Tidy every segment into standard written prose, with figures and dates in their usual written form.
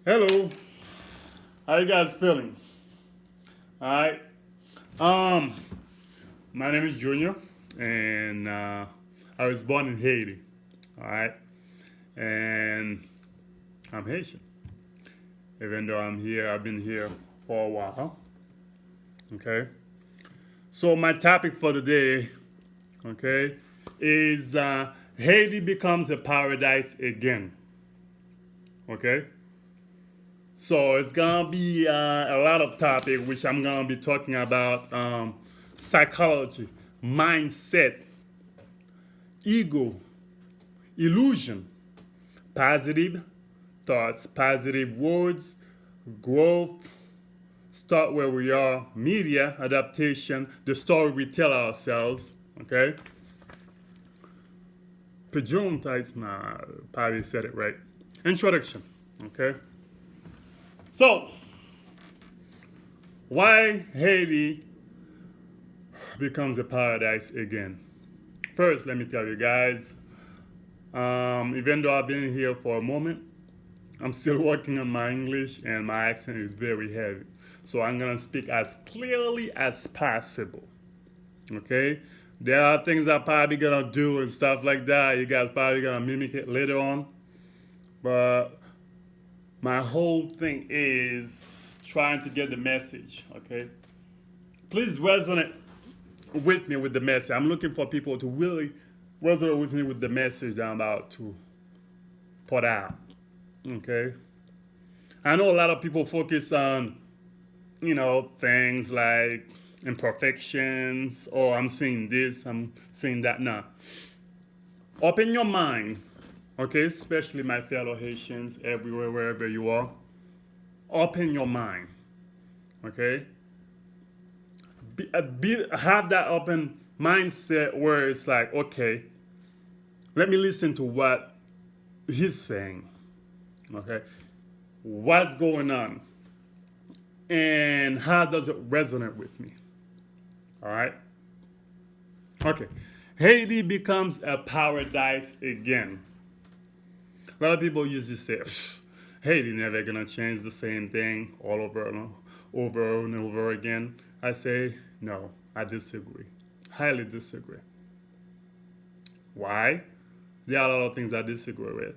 Hello, how you guys feeling? All right. Um, my name is Junior, and I was born in Haiti. All right, and I'm Haitian. Even though I'm here, I've been here for a while. Okay. So my topic for today, okay, is Haiti becomes a paradise again. Okay. So it's gonna be a lot of topic which I'm gonna be talking about psychology, mindset, ego, illusion, positive thoughts, positive words, growth, start where we are, media, adaptation, the story we tell ourselves, okay? Pajum types, nah, probably said it right. Introduction, okay? So, why Haiti becomes a paradise again? First, let me tell you guys, even though I've been here for a moment, I'm still working on my English and my accent is very heavy. So I'm gonna speak as clearly as possible. Okay? There are things I'm probably gonna do and stuff like that. You guys probably gonna mimic it later on. But my whole thing is trying to get the message. Okay? Please resonate with me with the message. I'm looking for people to really resonate with me with the message that I'm about to put out. Okay? I know a lot of people focus on, things like imperfections, or I'm seeing this, I'm seeing that. Nah. Open your mind, okay? Especially my fellow Haitians, everywhere, wherever you are. Open your mind, okay? Have that open mindset where it's like, okay, let me listen to what he's saying, okay? What's going on? And how does it resonate with me? All right? Okay. Haiti becomes a paradise again. A lot of people usually say, Haiti never gonna change the same thing all over and over again. I say, no, I disagree. Highly disagree. Why? There are a lot of things I disagree with.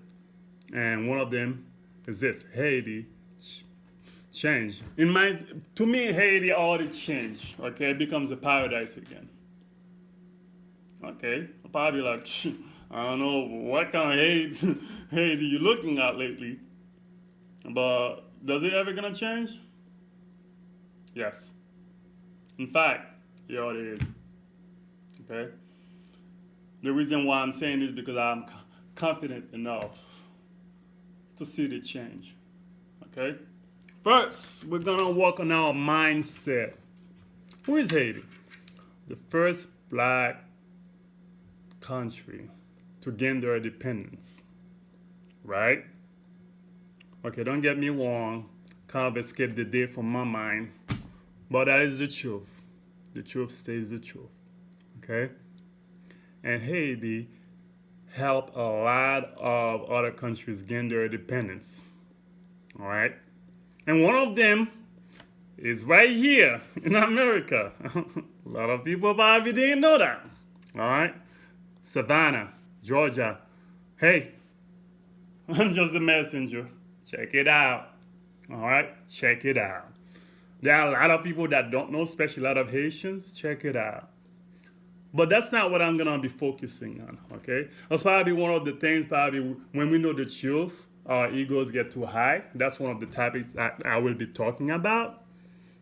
And one of them is this: Haiti changed. To me, Haiti already changed. Okay, it becomes a paradise again. Okay, I'll probably like, I don't know what kind of hate are you looking at lately, but does it ever gonna change? Yes. In fact, it already is. Okay. The reason why I'm saying this is because I'm confident enough to see the change. Okay. First, we're gonna work on our mindset. Who is Haiti? The first black country to gain their independence, right? Okay, don't get me wrong, kind of escaped the day from my mind, but that is the truth. The truth stays the truth, okay? And Haiti helped a lot of other countries gain their independence, all right? And one of them is right here in America. A lot of people probably didn't know that, all right? Savannah, Georgia. Hey, I'm just a messenger. Check it out. All right, check it out. There are a lot of people that don't know, especially a lot of Haitians. Check it out. But that's not what I'm gonna be focusing on. Okay, that's probably one of the things. Probably when we know the truth, our egos get too high. That's one of the topics that I will be talking about.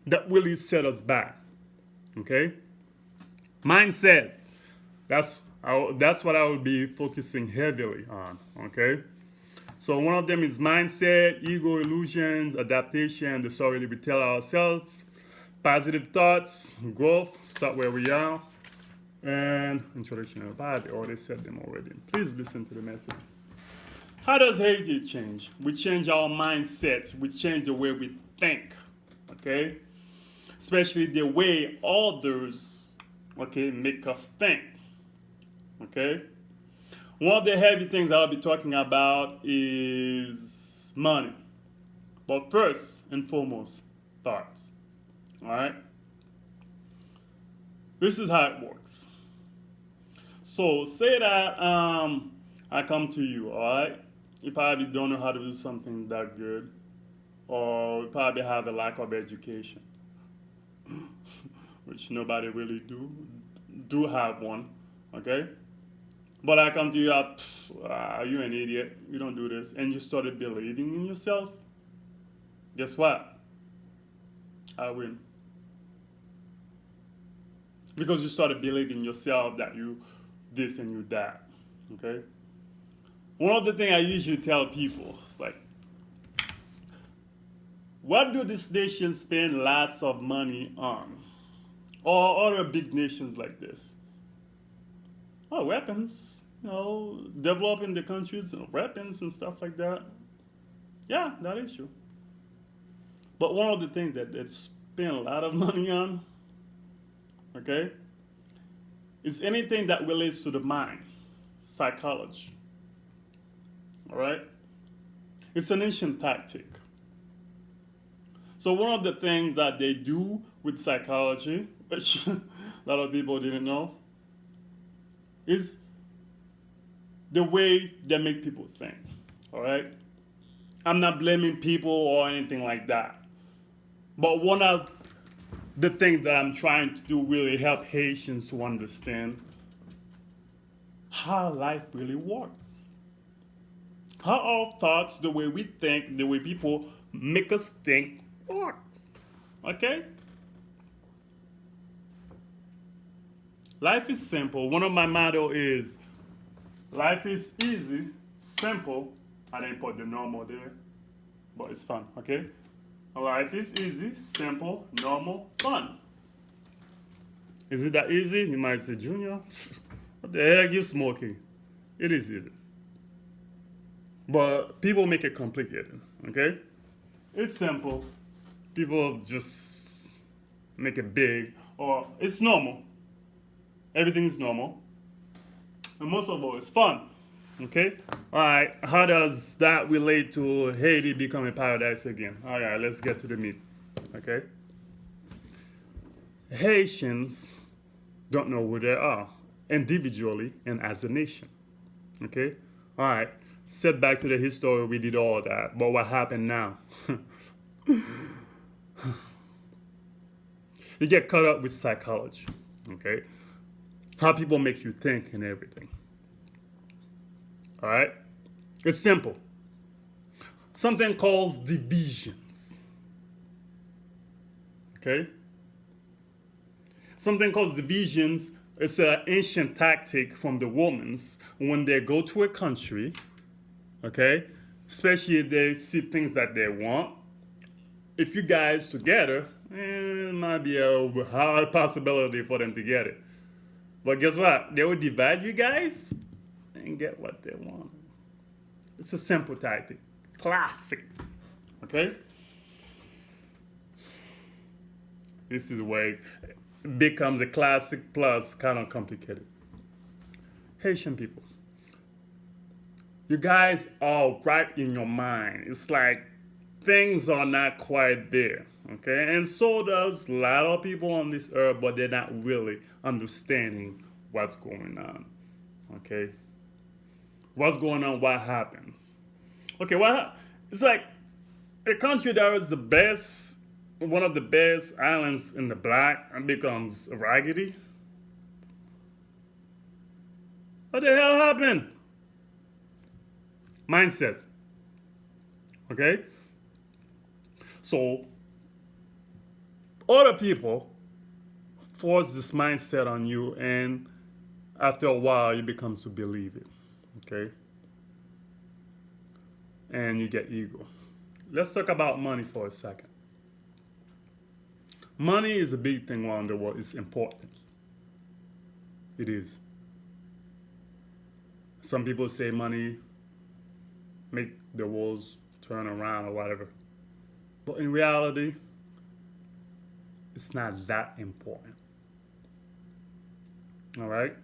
That really set us back. Okay, mindset. That's what I will be focusing heavily on. Okay. So one of them is mindset, ego, illusions, adaptation, the story that we tell ourselves, positive thoughts, growth, start where we are, and introduction and vibe. I already said them already. Please listen to the message. How does Haiti change? We change our mindsets. We change the way we think. Okay? Especially the way others, okay, make us think. Okay? One of the heavy things I'll be talking about is money. But first and foremost, thoughts. All right. This is how it works. So say that I come to you. All right. You probably don't know how to do something that good, or you probably have a lack of education, which nobody really do have one. Okay. But I come to you, you're an idiot. You don't do this, and you started believing in yourself. Guess what? I win because you started believing in yourself that you this and you that. Okay. One of the things I usually tell people is like, what do these nations spend lots of money on? Or other big nations like this? Oh, weapons. Developing the countries, weapons and stuff like that. Yeah, that is true. But one of the things that they spend a lot of money on, okay, is anything that relates to the mind, psychology. All right? It's an ancient tactic. So one of the things that they do with psychology, which a lot of people didn't know, is the way they make people think. All right? I'm not blaming people or anything like that. But one of the things that I'm trying to do really help Haitians to understand how life really works. How our thoughts, the way we think, the way people make us think works. Okay? Life is simple. One of my motto is life is easy, simple. I didn't put the normal there, but it's fun, okay? Life is easy, simple, normal, fun. Is it that easy? You might say, Junior, what the heck you smoking? It is easy. But people make it complicated, okay? It's simple. People just make it big, or it's normal. Everything is normal. And most of all, it's fun. Okay? Alright, how does that relate to Haiti becoming paradise again? Alright, let's get to the meat. Okay? Haitians don't know who they are, individually and as a nation. Okay? Alright, set back to the history, we did all that. But what happened now? You get caught up with psychology. Okay? How people make you think and everything. All right? It's simple. Something called divisions. Okay? Something called divisions is an ancient tactic from the Romans when they go to a country, okay? Especially if they see things that they want. If you guys together, it might be a high possibility for them to get it. But guess what? They will divide you guys and get what they want. It's a simple tactic. Classic. Okay? This is where it becomes a classic plus kind of complicated. Haitian people. You guys are right in your mind. It's like things are not quite there. Okay? And so does a lot of people on this earth, but they're not really understanding what's going on. Okay? What's going on? What happens? Okay, it's like a country that is the best, one of the best islands in the black, and becomes raggedy. What the hell happened? Mindset. Okay? So, other people force this mindset on you, and after a while, you become to believe it. Okay? And you get ego. Let's talk about money for a second. Money is a big thing around the world. It's important. It is. Some people say money make the world turn around or whatever. But in reality, it's not that important. All right?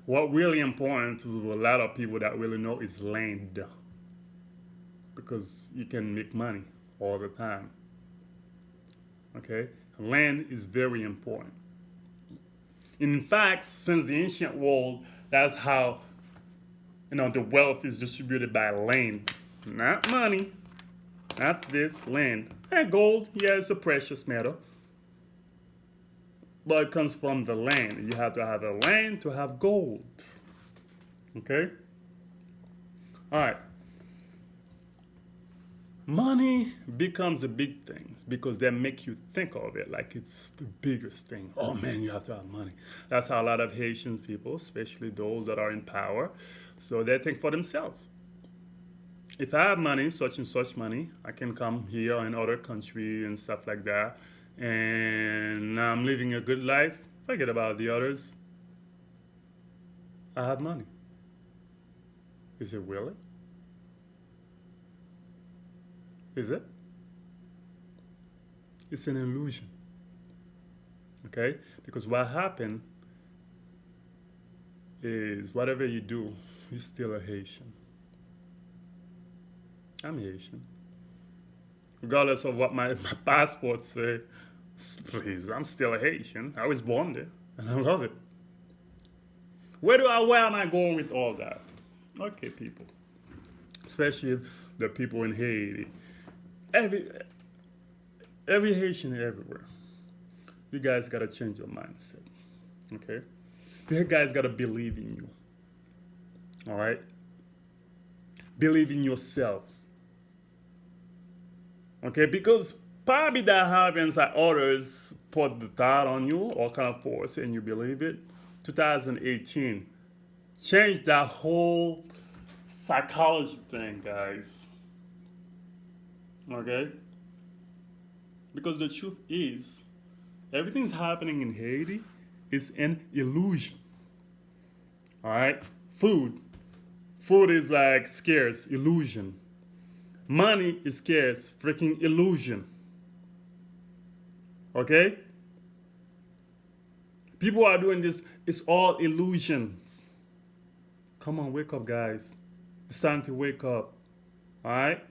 What really important to a lot of people that really know is land. because you can make money all the time. Okay, land is very important. In fact, since the ancient world, that's how the wealth is distributed by land, not money, not this land. And gold, yeah, it's a precious metal, but it comes from the land. You have to have a land to have gold. Okay, all right. Money becomes a big thing because they make you think of it like it's the biggest thing. Oh man, you have to have money. That's how a lot of Haitian people, especially those that are in power, so they think for themselves. If I have money, such and such money, I can come here in other country and stuff like that, and I'm living a good life. Forget about the others. I have money. Is it really? Is it? It's an illusion. Okay? Because what happened is whatever you do, you're still a Haitian. I'm Haitian. Regardless of what my passport say, please, I'm still a Haitian. I was born there and I love it. Where am I going with all that? Okay, people. Especially the people in Haiti. Every every Haitian everywhere. You guys gotta change your mindset. Okay? You guys gotta believe in you. Alright? Believe in yourselves. Okay? Because probably that happens that others put the thought on you or kind of force and you believe it. 2018. Change that whole psychology thing, guys. Okay? Because the truth is, everything's happening in Haiti is an illusion. Alright? Food. Food is like scarce, illusion. Money is scarce, freaking illusion. Okay? People are doing this, it's all illusions. Come on, wake up, guys. It's time to wake up. Alright?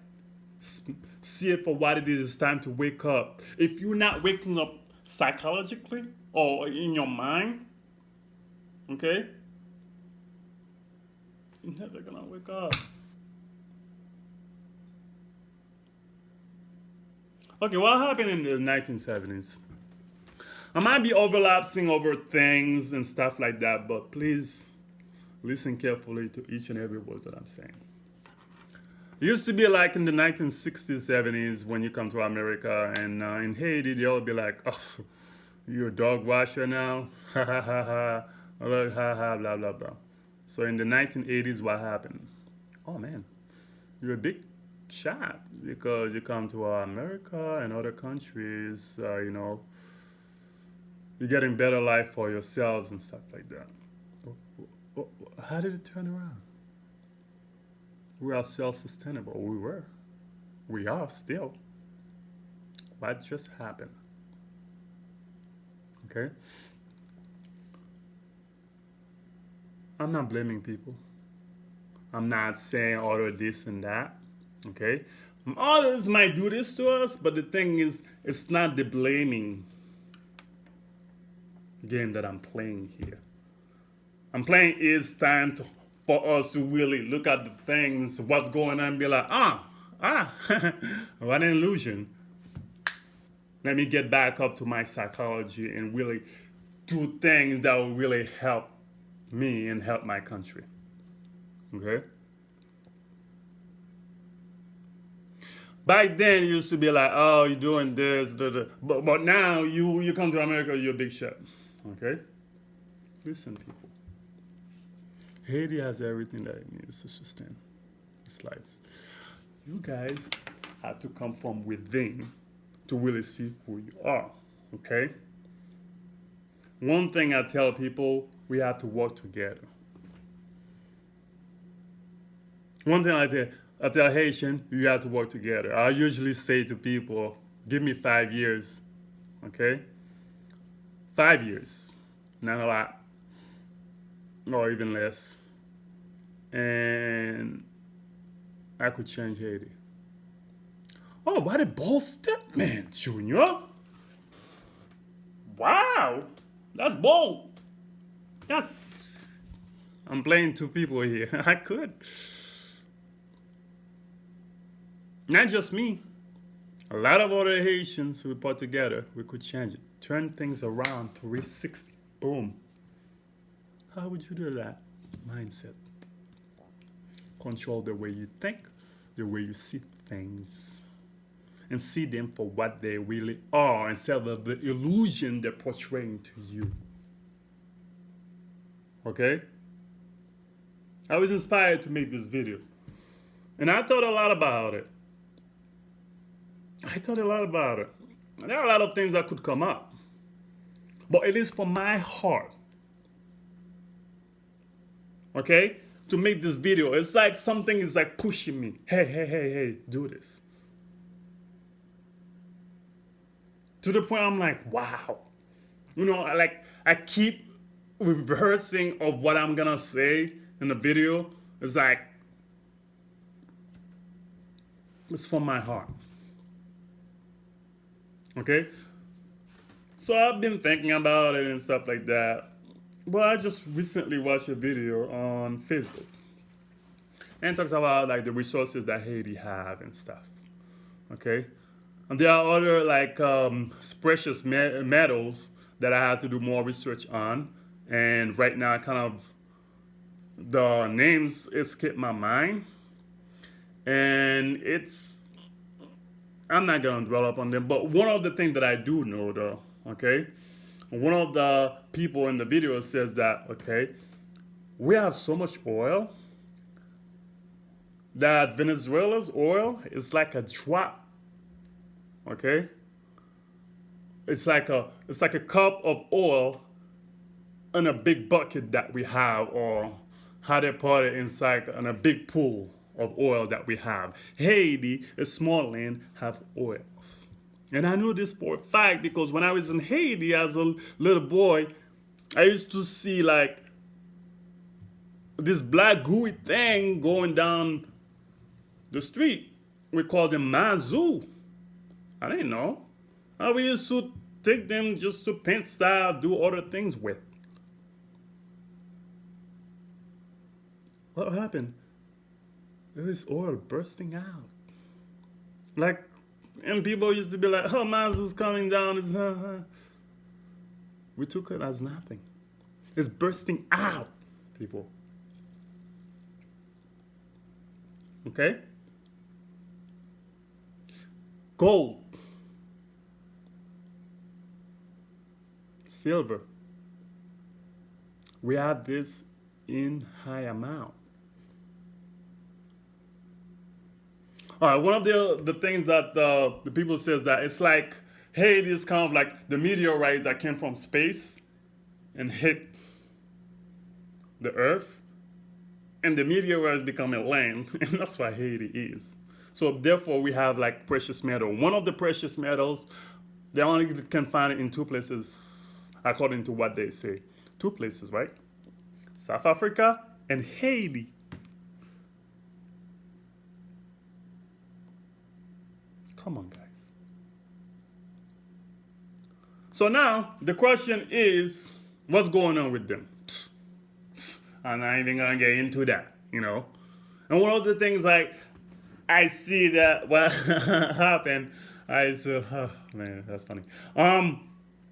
See it for what it is. It's time to wake up. If you're not waking up psychologically or in your mind, okay, you're never gonna wake up. Okay, what happened in the 1970s? I might be overlapping over things and stuff like that, but please listen carefully to each and every word that I'm saying. It used to be like in the 1960s, 70s when you come to America and in Haiti, they'll be like, oh, you're a dog washer now? Ha ha ha ha. Ha ha, blah, blah, blah. So in the 1980s, what happened? Oh man, you're a big shot because you come to America and other countries, you're getting better life for yourselves and stuff like that. How did it turn around? We are self-sustainable. We were. We are still. What just happened? Okay? I'm not blaming people. I'm not saying order this and that. Okay? Others might do this to us, but the thing is, it's not the blaming game that I'm playing here. I'm playing is time for us to really look at the things, what's going on, and be like, what an illusion. Let me get back up to my psychology and really do things that will really help me and help my country. Okay? Back then, it used to be like, oh, you're doing this, da, da. But now you come to America, you're a big shot. Okay? Listen, people. Haiti has everything that it needs to sustain its lives. You guys have to come from within to really see who you are. Okay? One thing I tell people, we have to work together. One thing I tell Haitian, you have to work together. I usually say to people, give me 5 years. Okay? 5 years. Not a lot. Or even less. And I could change Haiti. Oh, what a bold statement, Junior. Wow, that's bold. Yes, I'm playing two people here. I could. Not just me. A lot of other Haitians we put together, we could change it. Turn things around 360. Boom. How would you do that? Mindset. Control the way you think, the way you see things, and see them for what they really are instead of the illusion they're portraying to you. Okay? I was inspired to make this video. And I thought a lot about it. I thought a lot about it. There are a lot of things that could come up. But it is from my heart. Okay? To make this video. It's like something is like pushing me. Hey, hey, hey, hey, do this. To the point I'm like, wow. You know, I keep rehearsing of what I'm gonna say in the video. It's like, it's from my heart. Okay? So I've been thinking about it and stuff like that. But I just recently watched a video on Facebook. And it talks about like the resources that Haiti have and stuff. Okay? And there are other like precious metals that I have to do more research on. And right now, kind of the names escape my mind. And I'm not gonna dwell up on them. But one of the things that I do know, though, okay, one of the people in the video says that, okay, we have so much oil that Venezuela's oil is like a drop. Okay, it's like a cup of oil in a big bucket that we have, or how they put it, inside in a big pool of oil that we have. Haiti, a small land, have oils. And I know this for a fact because when I was in Haiti as a little boy, I used to see like this black gooey thing going down the street. We called them mazoo. I didn't know. We used to take them just to paint style, do other things with. What happened? There was oil bursting out. Like, and people used to be like, oh, mazoo's coming down. We took it as nothing. It's bursting out, people. Okay? Gold. Silver. We have this in high amount. All right, one of the things that the people says that it's like, hey, it is kind of like the meteorites that came from space and hit the earth, and the meteorites become a land, and that's what Haiti is. So therefore, we have like precious metal. One of the precious metals, they only can find it in two places, according to what they say. Two places, right? South Africa and Haiti. Come on, guys. So now the question is, what's going on with them? I'm not even gonna get into that, you know. And one of the things like I see that what happened, I used to, oh man, that's funny.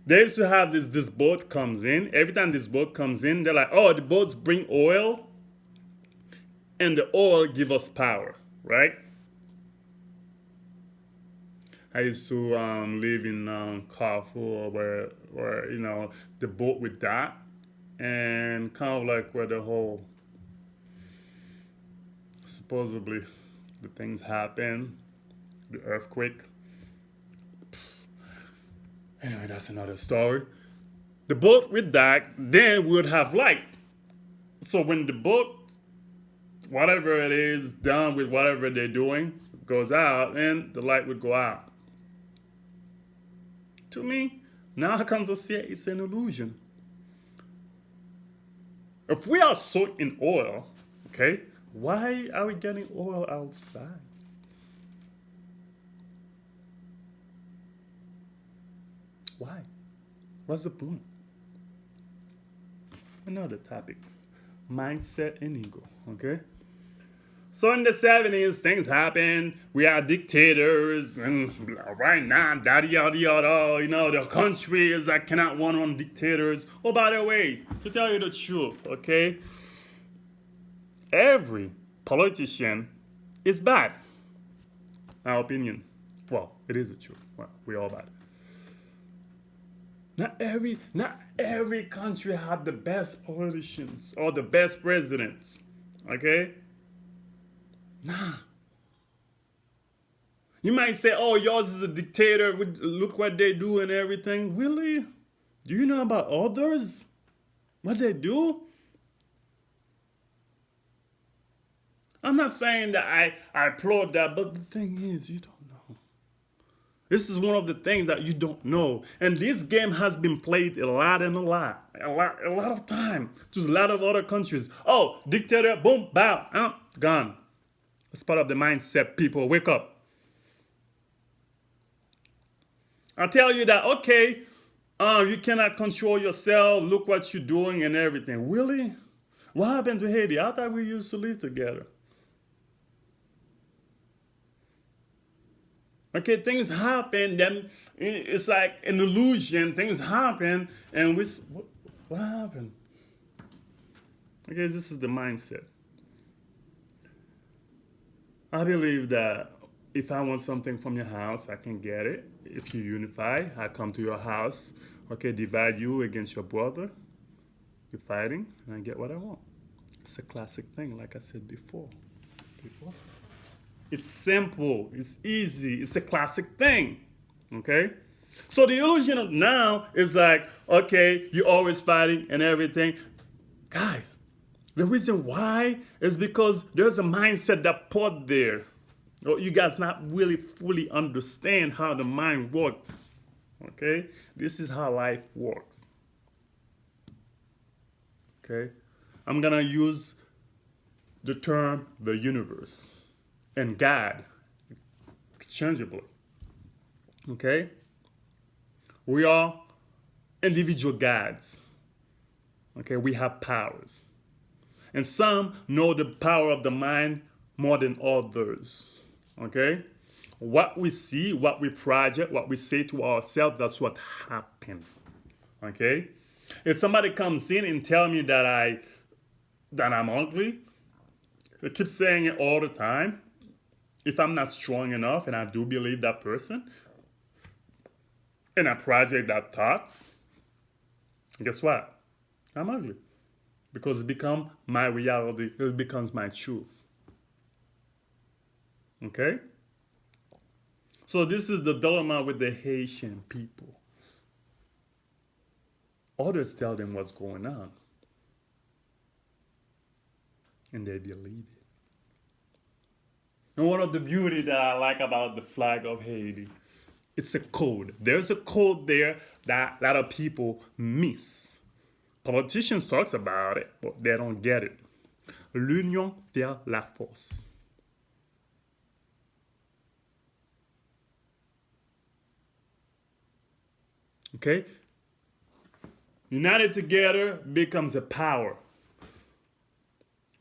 They used to have this boat comes in. Every time this boat comes in, they're like, oh, the boats bring oil, and the oil give us power, right? I used to live in Carrefour where you know the boat with that, and kind of like where the whole supposedly the things happen, the earthquake. Anyway, that's another story. The boat with that, then we would have light. So when the boat, whatever it is, done with whatever they're doing, goes out, and the light would go out. To me, now I come to see it's an illusion. If we are soaked in oil, okay, why are we getting oil outside? Why? What's the point? Another topic. Mindset and ego. Okay? So in the 70s, things happened. We had dictators, and right now, yada yada yada. You know, the country is like cannot run on dictators. Oh, by the way, to tell you the truth, okay, every politician is bad. My opinion. Well, it is the truth. Well, we all bad. Not every country have the best politicians or the best presidents. Okay? Nah. You might say, oh, yours is a dictator. Look what they do and everything. Really? Do you know about others? What they do? I'm not saying that I applaud that, but the thing is, you don't know. This is one of the things that you don't know. And this game has been played a lot and a lot of time to a lot of other countries. Oh, dictator, boom, bow, gone. It's part of the mindset, people. Wake up. I tell you that, okay, you cannot control yourself. Look what you're doing and everything. Really? What happened to Haiti? I thought we used to live together. Okay, things happen, then it's like an illusion. Things happen, and what happened? Okay, this is the mindset. I believe that if I want something from your house, I can get it. If you unify, I come to your house, okay, divide you against your brother. You're fighting, and I get what I want. It's a classic thing, like I said before. People. It's simple, it's easy, it's a classic thing. Okay? So the illusion of now is like, okay, you're always fighting and everything. Guys, the reason why is because there's a mindset that put there. You guys not really fully understand how the mind works. Okay? This is how life works. Okay? I'm gonna use the term the universe and God exchangeably. Okay? We are individual gods. Okay? We have powers. And some know the power of the mind more than others. Okay? What we see, what we project, what we say to ourselves, that's what happens. Okay? If somebody comes in and tell me that I'm ugly, I keep saying it all the time. If I'm not strong enough, and I do believe that person, and I project that thoughts, guess what? I'm ugly. Because it becomes my reality, it becomes my truth. Okay? So this is the dilemma with the Haitian people. Others tell them what's going on. And they believe it. And one of the beauty that I like about the flag of Haiti, it's a code. There's a code there that a lot of people miss. Politicians talk about it, but they don't get it. L'union fait la force. Okay? United together becomes a power.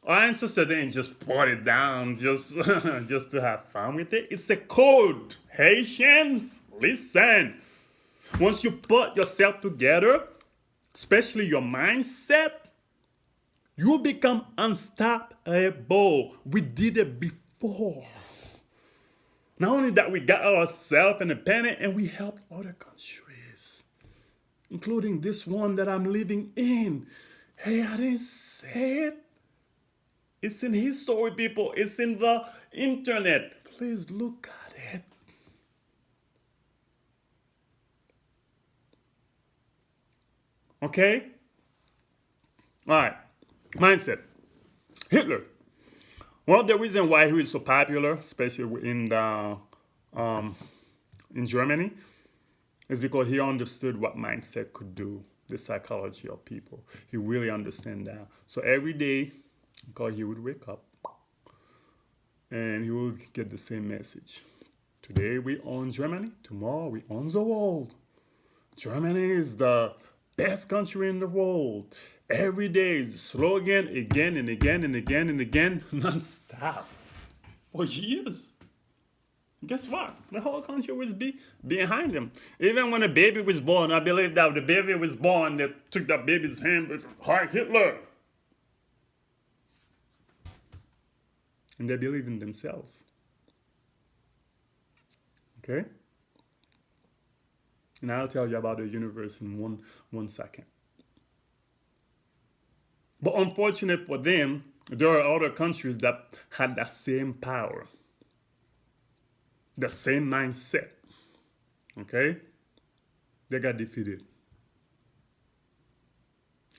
Our ancestors didn't just put it down just, just to have fun with it. It's a code. Haitians, listen. Once you put yourself together, especially your mindset, you become unstoppable. We did it before. Not only that, we got ourselves independent and we helped other countries, including this one that I'm living in. Hey, I didn't say it. It's in history, people. It's in the internet. Please look at it. Okay? All right. Mindset. Hitler. One of the reasons why he was so popular, especially in Germany, is because he understood what mindset could do, the psychology of people. He really understood that. So every day, because he would wake up and he would get the same message. Today we own Germany, tomorrow we own the world. Germany is the best country in the world. Every day, slogan again and again and again and again, non-stop for years. Guess what? The whole country was behind him. Even when a baby was born, I believe that the baby was born, they took that baby's hand with Heil Hitler. And they believe in themselves. Okay? And I'll tell you about the universe in one second. But unfortunate for them, there are other countries that had that same power, the same mindset. Okay? They got defeated.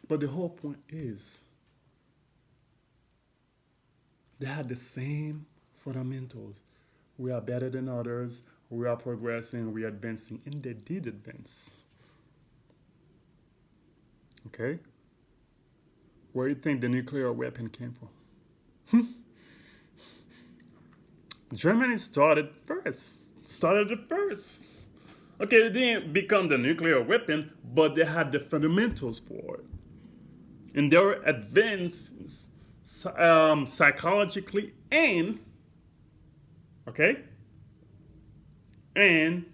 But the whole point is, they had the same fundamentals. We are better than others, we are progressing, we are advancing, and they did advance. Okay? Where do you think the nuclear weapon came from? Germany started it first. Okay, it didn't become the nuclear weapon, but they had the fundamentals for it. And they were advanced psychologically and, okay, and,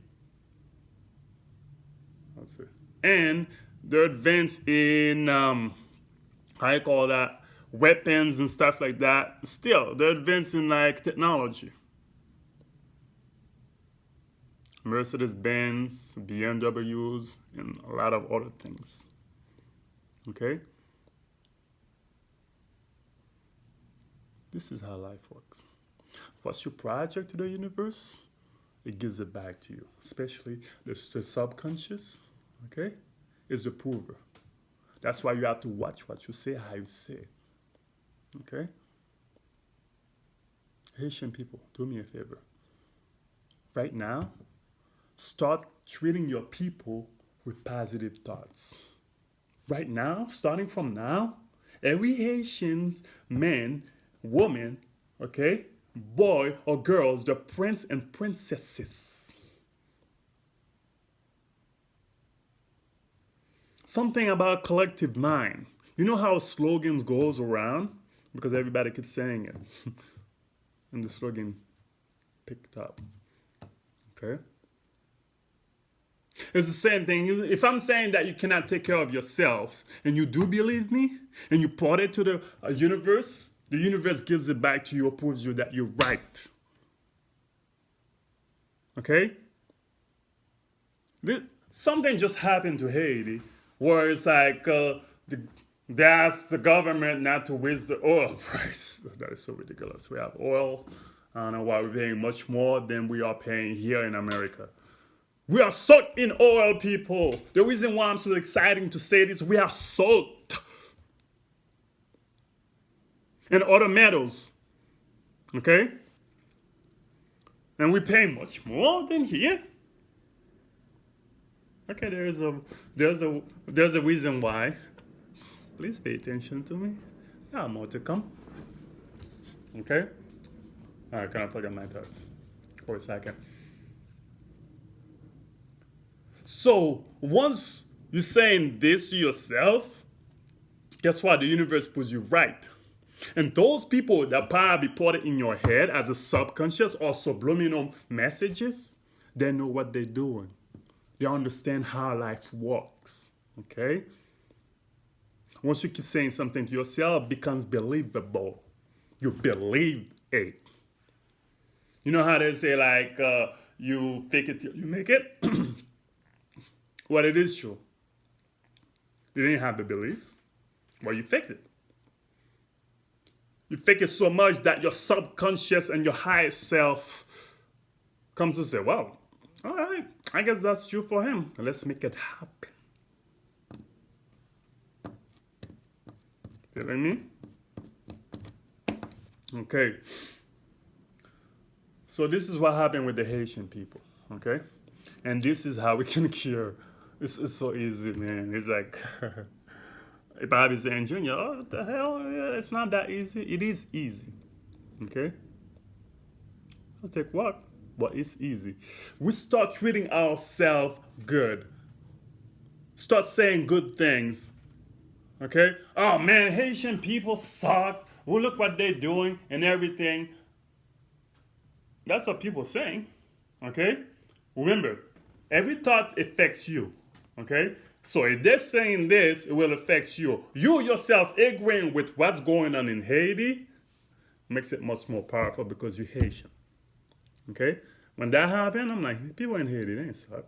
let's see, and they're advanced in, how you call that, weapons and stuff like that. Still, they're advanced in like technology. Mercedes-Benz, BMWs, and a lot of other things. Okay? This is how life works. What's your project to the universe? It gives it back to you. Especially the subconscious, okay, is the prover. That's why you have to watch what you say, how you say. Okay? Haitian people, do me a favor. Right now, start treating your people with positive thoughts. Right now, starting from now, every Haitian man, woman, okay, boy or girls, the prince and princesses. Something about collective mind. You know how slogans goes around? Because everybody keeps saying it. And the slogan picked up. Okay? It's the same thing. If I'm saying that you cannot take care of yourselves, and you do believe me, and you put it to the universe gives it back to you or proves you that you're right. Okay? Something just happened to Haiti where it's like they asked the government not to raise the oil price. That is so ridiculous. We have oil. I don't know why we're paying much more than we are paying here in America. We are soaked in oil, people. The reason why I'm so excited to say this, we are soaked in other metals. Okay? And we pay much more than here. Okay, there's a reason why. Please pay attention to me. Yeah, more to come. Okay? Alright, can I plug in my thoughts for a second? So, once you're saying this to yourself, guess what? The universe puts you right. And those people that probably put it in your head as a subconscious or subliminal messages, they know what they're doing. They understand how life works. Okay? Once you keep saying something to yourself, it becomes believable. You believe it. You know how they say, like, you fake it till you make it? Well, it is true. You didn't have the belief. Well, you faked it. You fake it so much that your subconscious and your higher self comes to say, well, all right, I guess that's true for him. Let's make it happen. Feeling me? Okay. So this is what happened with the Haitian people, okay? And this is how we can cure. It's so easy, man. It's like, if I was saying, Junior, oh, what the hell? Yeah, it's not that easy. It is easy, okay? It'll take work, but it's easy. We start treating ourselves good. Start saying good things. Okay? Oh man, Haitian people suck. Well, look what they're doing and everything. That's what people are saying. Okay? Remember, every thought affects you. Okay? So if they're saying this, it will affect you. You yourself agreeing with what's going on in Haiti makes it much more powerful because you're Haitian. Okay? When that happened, I'm like, people in Haiti, they ain't suck.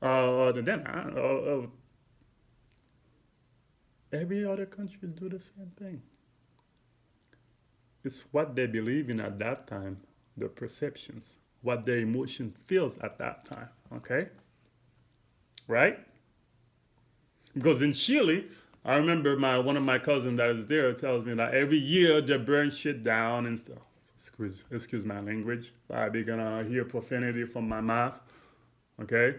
Then every other countries do the same thing. It's what they believe in at that time, the perceptions, what their emotion feels at that time. Okay? Right? Because in Chile, I remember one of my cousins that is there tells me that every year they burn shit down and stuff. Excuse my language. I'll be gonna hear profanity from my mouth. Okay?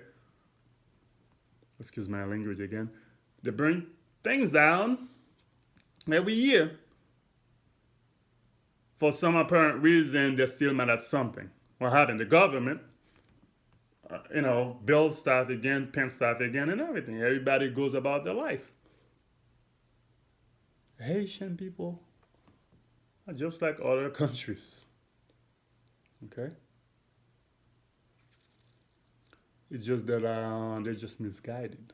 Excuse my language again. They burn things down every year. For some apparent reason, they're still mad at something. What happened? The government, build stuff again, paint stuff again, and everything. Everybody goes about their life. Haitian people are just like other countries. Okay? It's just that they're just misguided.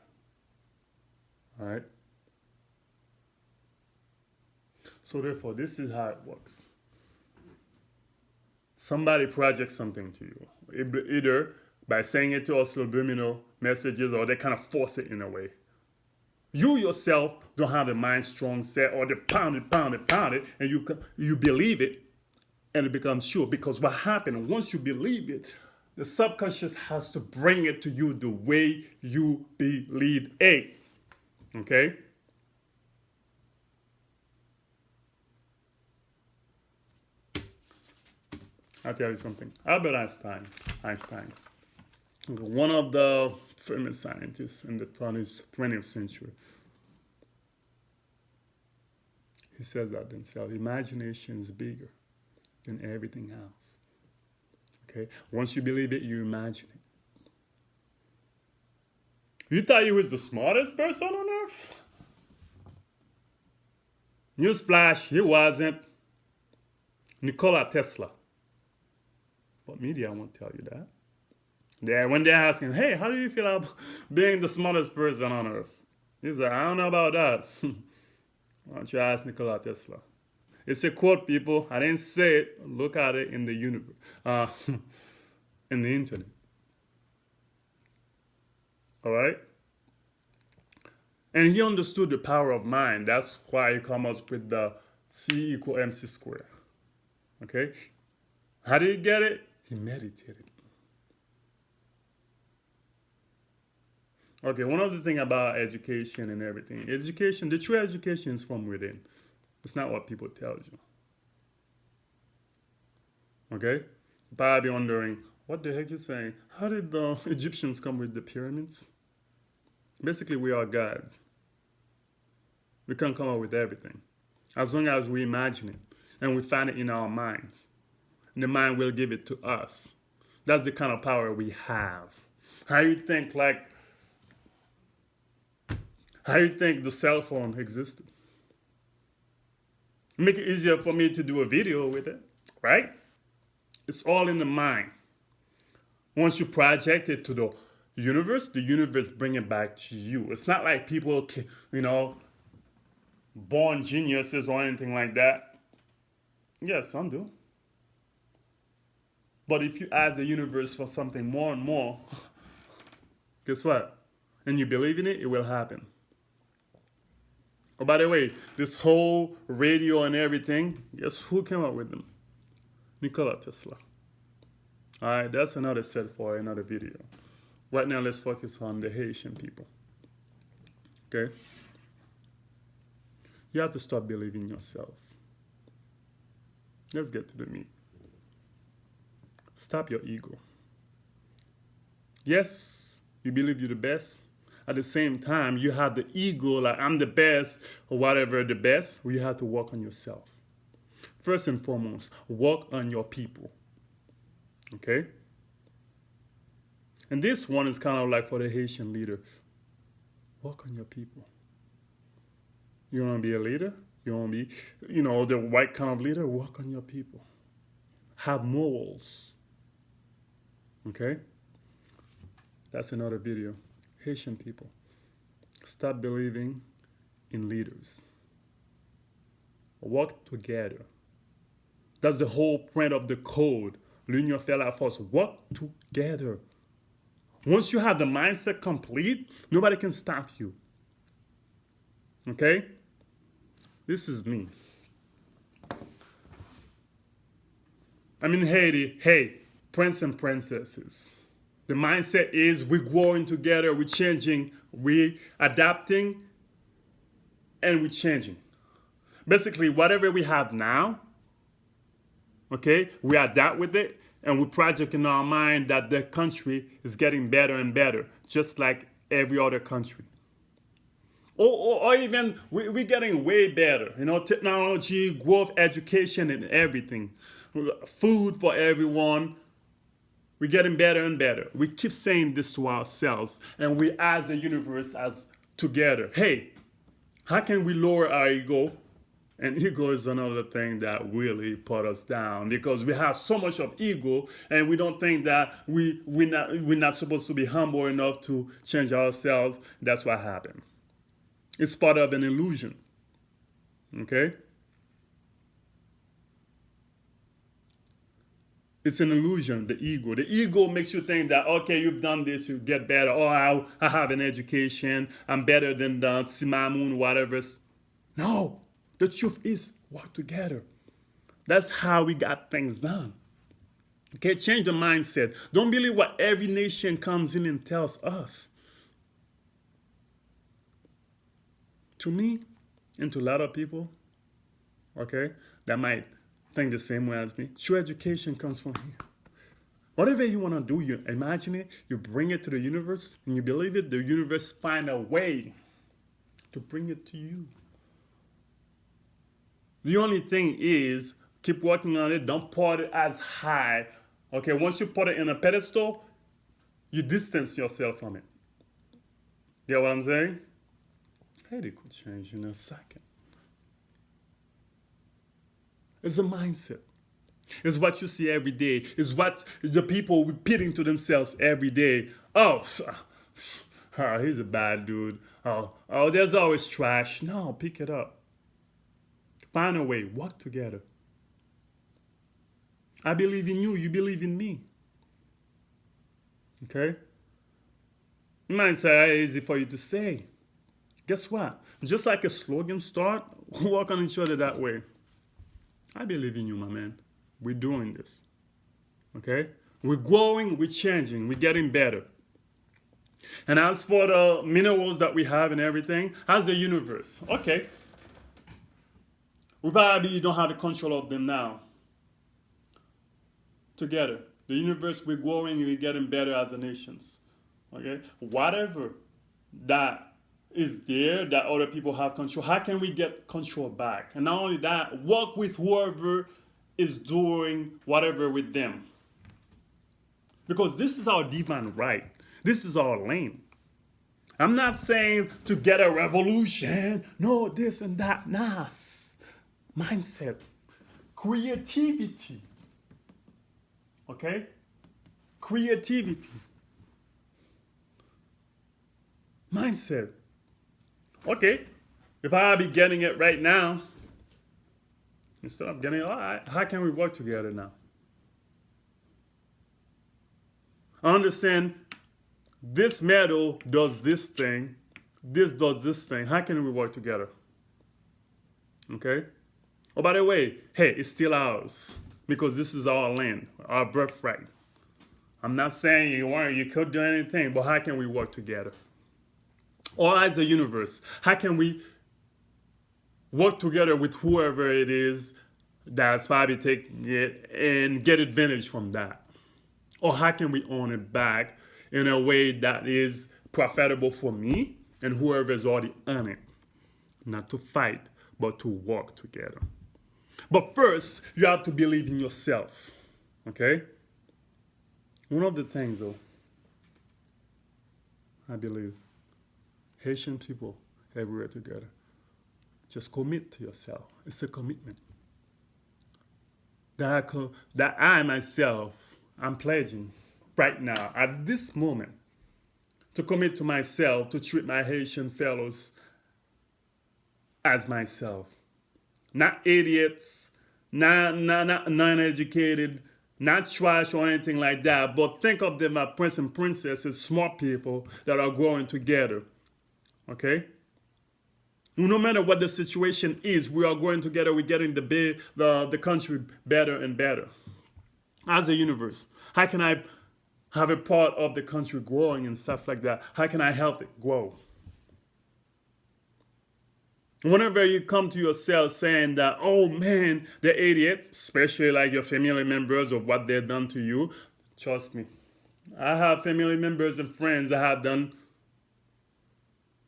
All right? So, therefore, this is how it works. Somebody projects something to you, either by saying it to us subliminal messages or they kind of force it in a way. You yourself don't have a mind strong set or they pound it, and you believe it and it becomes sure. Because what happened, once you believe it, the subconscious has to bring it to you the way you believe it. Okay? I'll tell you something. Albert Einstein, one of the famous scientists in the 20th century, he says that himself. Imagination is bigger than everything else. Okay? Once you believe it, you imagine it. You thought you was the smartest person on earth? Newsflash, he wasn't. Nikola Tesla. But media won't tell you that. When they're asking, hey, how do you feel about being the smartest person on earth? He's like, I don't know about that. Why don't you ask Nikola Tesla? It's a quote, people. I didn't say it. Look at it in the universe, in the internet. All right? And he understood the power of mind. That's why he comes up with the C equal MC squared. Okay? How did he get it? He meditated. Okay, one other thing about education and everything. Education, the true education is from within. It's not what people tell you. Okay? You probably wondering, what the heck you saying? How did the Egyptians come with the pyramids? Basically, we are gods. We can come up with everything. As long as we imagine it and we find it in our minds. And the mind will give it to us. That's the kind of power we have. How you think the cell phone existed? Make it easier for me to do a video with it, right? It's all in the mind. Once you project it to the universe bring it back to you. It's not like people, born geniuses or anything like that. Yes, some do. But if you ask the universe for something more and more, guess what? And you believe in it, it will happen. Oh, by the way, this whole radio and everything, guess who came up with them? Nikola Tesla. All right, that's another set for another video. Right now, let's focus on the Haitian people. Okay? You have to start believing in yourself. Let's get to the meat. Stop your ego. Yes, you believe you're the best. At the same time, you have the ego, like I'm the best or whatever the best. Well, you have to work on yourself. First and foremost, work on your people. Okay? And this one is kind of like for the Haitian leaders. Work on your people. You want to be a leader? You want to be, the right kind of leader? Work on your people. Have morals. Okay? That's another video. Haitian people. Stop believing in leaders. Work together. That's the whole point of the code. L'union fait la force. Work together. Once you have the mindset complete, nobody can stop you. Okay? This is me. I'm in Haiti. Hey, prince and princesses. The mindset is we're growing together, we're changing, we're adapting, and we're changing. Basically, whatever we have now, okay, we adapt with it, and we project in our mind that the country is getting better and better, just like every other country. Or even we're getting way better, technology, growth, education, and everything. Food for everyone. We're getting better and better. We keep saying this to ourselves, and we as a universe, as together. Hey, how can we lower our ego? And ego is another thing that really put us down because we have so much of ego, and we don't think that we're not supposed to be humble enough to change ourselves. That's what happened. It's part of an illusion. Okay? It's an illusion, the ego. The ego makes you think that, okay, you've done this, you get better. Oh, I have an education. I'm better than the Simamun, whatever. No, the truth is, work together. That's how we got things done. Okay, change the mindset. Don't believe what every nation comes in and tells us. To me, and to a lot of people, okay, that might think the same way as me, true education comes from here. Whatever you want to do, you imagine it, you bring it to the universe, and you believe it, the universe find a way to bring it to you. The only thing is, keep working on it, don't put it as high. Okay, once you put it in a pedestal, you distance yourself from it. Get what I'm saying? Hey, they could change in a second. It's a mindset. It's what you see every day. It's what the people repeating to themselves every day. Oh, he's a bad dude. Oh, there's always trash. No, pick it up. Find a way. Work together. I believe in you. You believe in me. Okay? It might say easy for you to say. Guess what? Just like a slogan start, work on each other that way. I believe in you, my man. We're doing this. Okay? We're growing, we're changing, we're getting better. And as for the minerals that we have and everything, how's the universe? Okay. We probably don't have the control of them now. Together. The universe, we're growing, we're getting better as a nations. Okay? Whatever that is there that other people have control, how can we get control back? And not only that, work with whoever is doing whatever with them. Because this is our divine right. This is our lane. I'm not saying to get a revolution. No, this and that. Nah. Mindset. Creativity. Okay? Creativity. Mindset. Okay, if I be getting it right now, instead of getting it, all right, how can we work together now? I understand this metal does this thing, this does this thing. How can we work together? Okay? Oh, by the way, hey, it's still ours because this is our land, our birthright. I'm not saying you could do anything, but how can we work together? Or as a universe, how can we work together with whoever it is that's probably taking it and get advantage from that? Or how can we own it back in a way that is profitable for me and whoever is already on it? Not to fight, but to work together. But first, you have to believe in yourself. Okay? One of the things, though, I believe, Haitian people everywhere together. Just commit to yourself. It's a commitment that I myself I'm pledging right now at this moment to commit to myself to treat my Haitian fellows as myself, not idiots, not non-educated, not trash or anything like that, but think of them as prince and princesses, smart people that are growing together. Okay? No matter what the situation is, we are growing together. We're getting the country better and better. As a universe, how can I have a part of the country growing and stuff like that? How can I help it grow? Whenever you come to yourself saying that, oh man, they're idiots, especially like your family members of what they've done to you, trust me. I have family members and friends that have done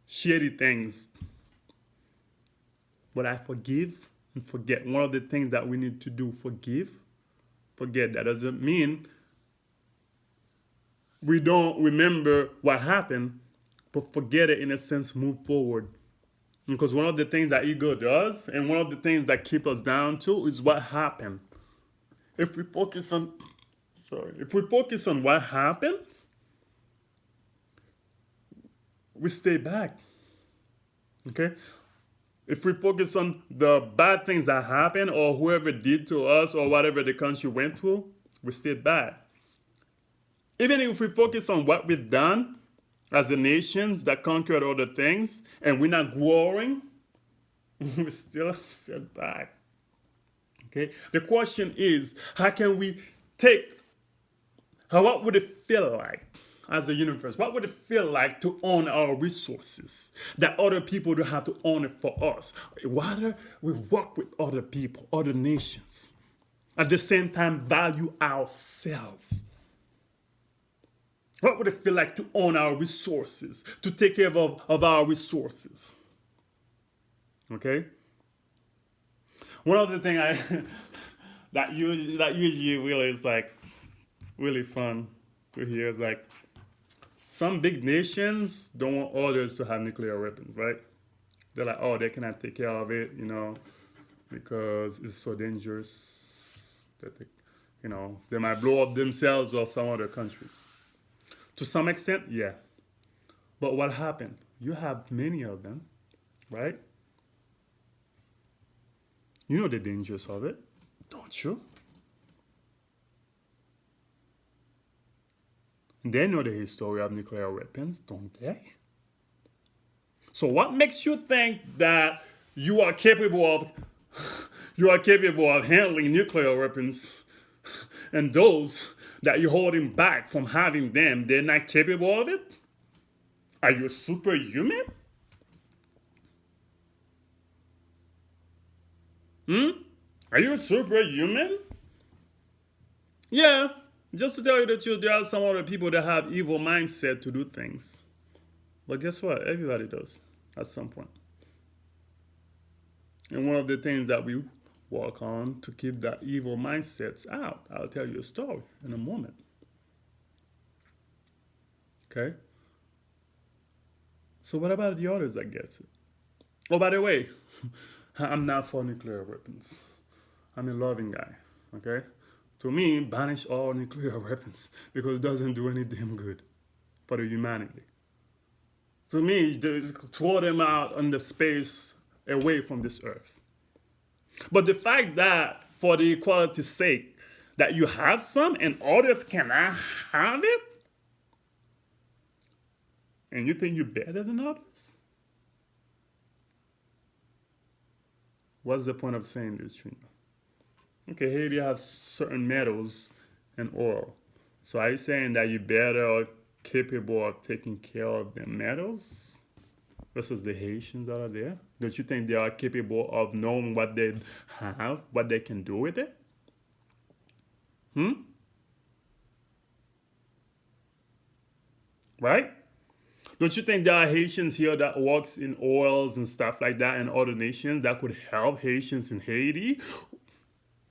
shitty things. But I forgive and forget. One of the things that we need to do, forgive, forget. That doesn't mean we don't remember what happened, but forget it in a sense, move forward. Because one of the things that ego does, and one of the things that keep us down too, is what happened. If we focus on, if we focus on what happened, we stay back. Okay? If we focus on the bad things that happened, or whoever did to us, or whatever the country went through, we stay back. Even if we focus on what we've done, as a nations that conquered other things, and we're not growing, we still set back. Okay? The question is, how can we what would it feel like as a universe? What would it feel like to own our resources that other people don't have to own it for us? Rather, we work with other people, other nations. At the same time, value ourselves. What would it feel like to own our resources, to take care of our resources? Okay? One of the things that usually really is like really fun to hear is like some big nations don't want others to have nuclear weapons, right? They're like, oh, they cannot take care of it, because it's so dangerous that they might blow up themselves or some other countries. To some extent, yeah. But what happened? You have many of them, right? You know the dangers of it, don't you? They know the history of nuclear weapons, don't they? So what makes you think that you are capable of handling nuclear weapons, and those that you're holding back from having them, they're not capable of it? Are you superhuman? Are you superhuman? Yeah, just to tell you the truth, there are some other people that have evil mindset to do things. But guess what? Everybody does at some point. And one of the things that we work on to keep that evil mindsets out, I'll tell you a story in a moment. Okay? So what about the others that gets it? Oh, by the way, I'm not for nuclear weapons. I'm a loving guy, okay? To me, banish all nuclear weapons because it doesn't do any damn good for the humanity. To me, throw them out on the space away from this earth. But the fact that, for the equality's sake, that you have some and others cannot have it, and you think you're better than others? What's the point of saying this, Trina? Okay, Haiti has certain metals and oil. So are you saying that you're better or capable of taking care of the metals versus the Haitians that are there? Don't you think they are capable of knowing what they have, what they can do with it? Right? Don't you think there are Haitians here that works in oils and stuff like that in other nations that could help Haitians in Haiti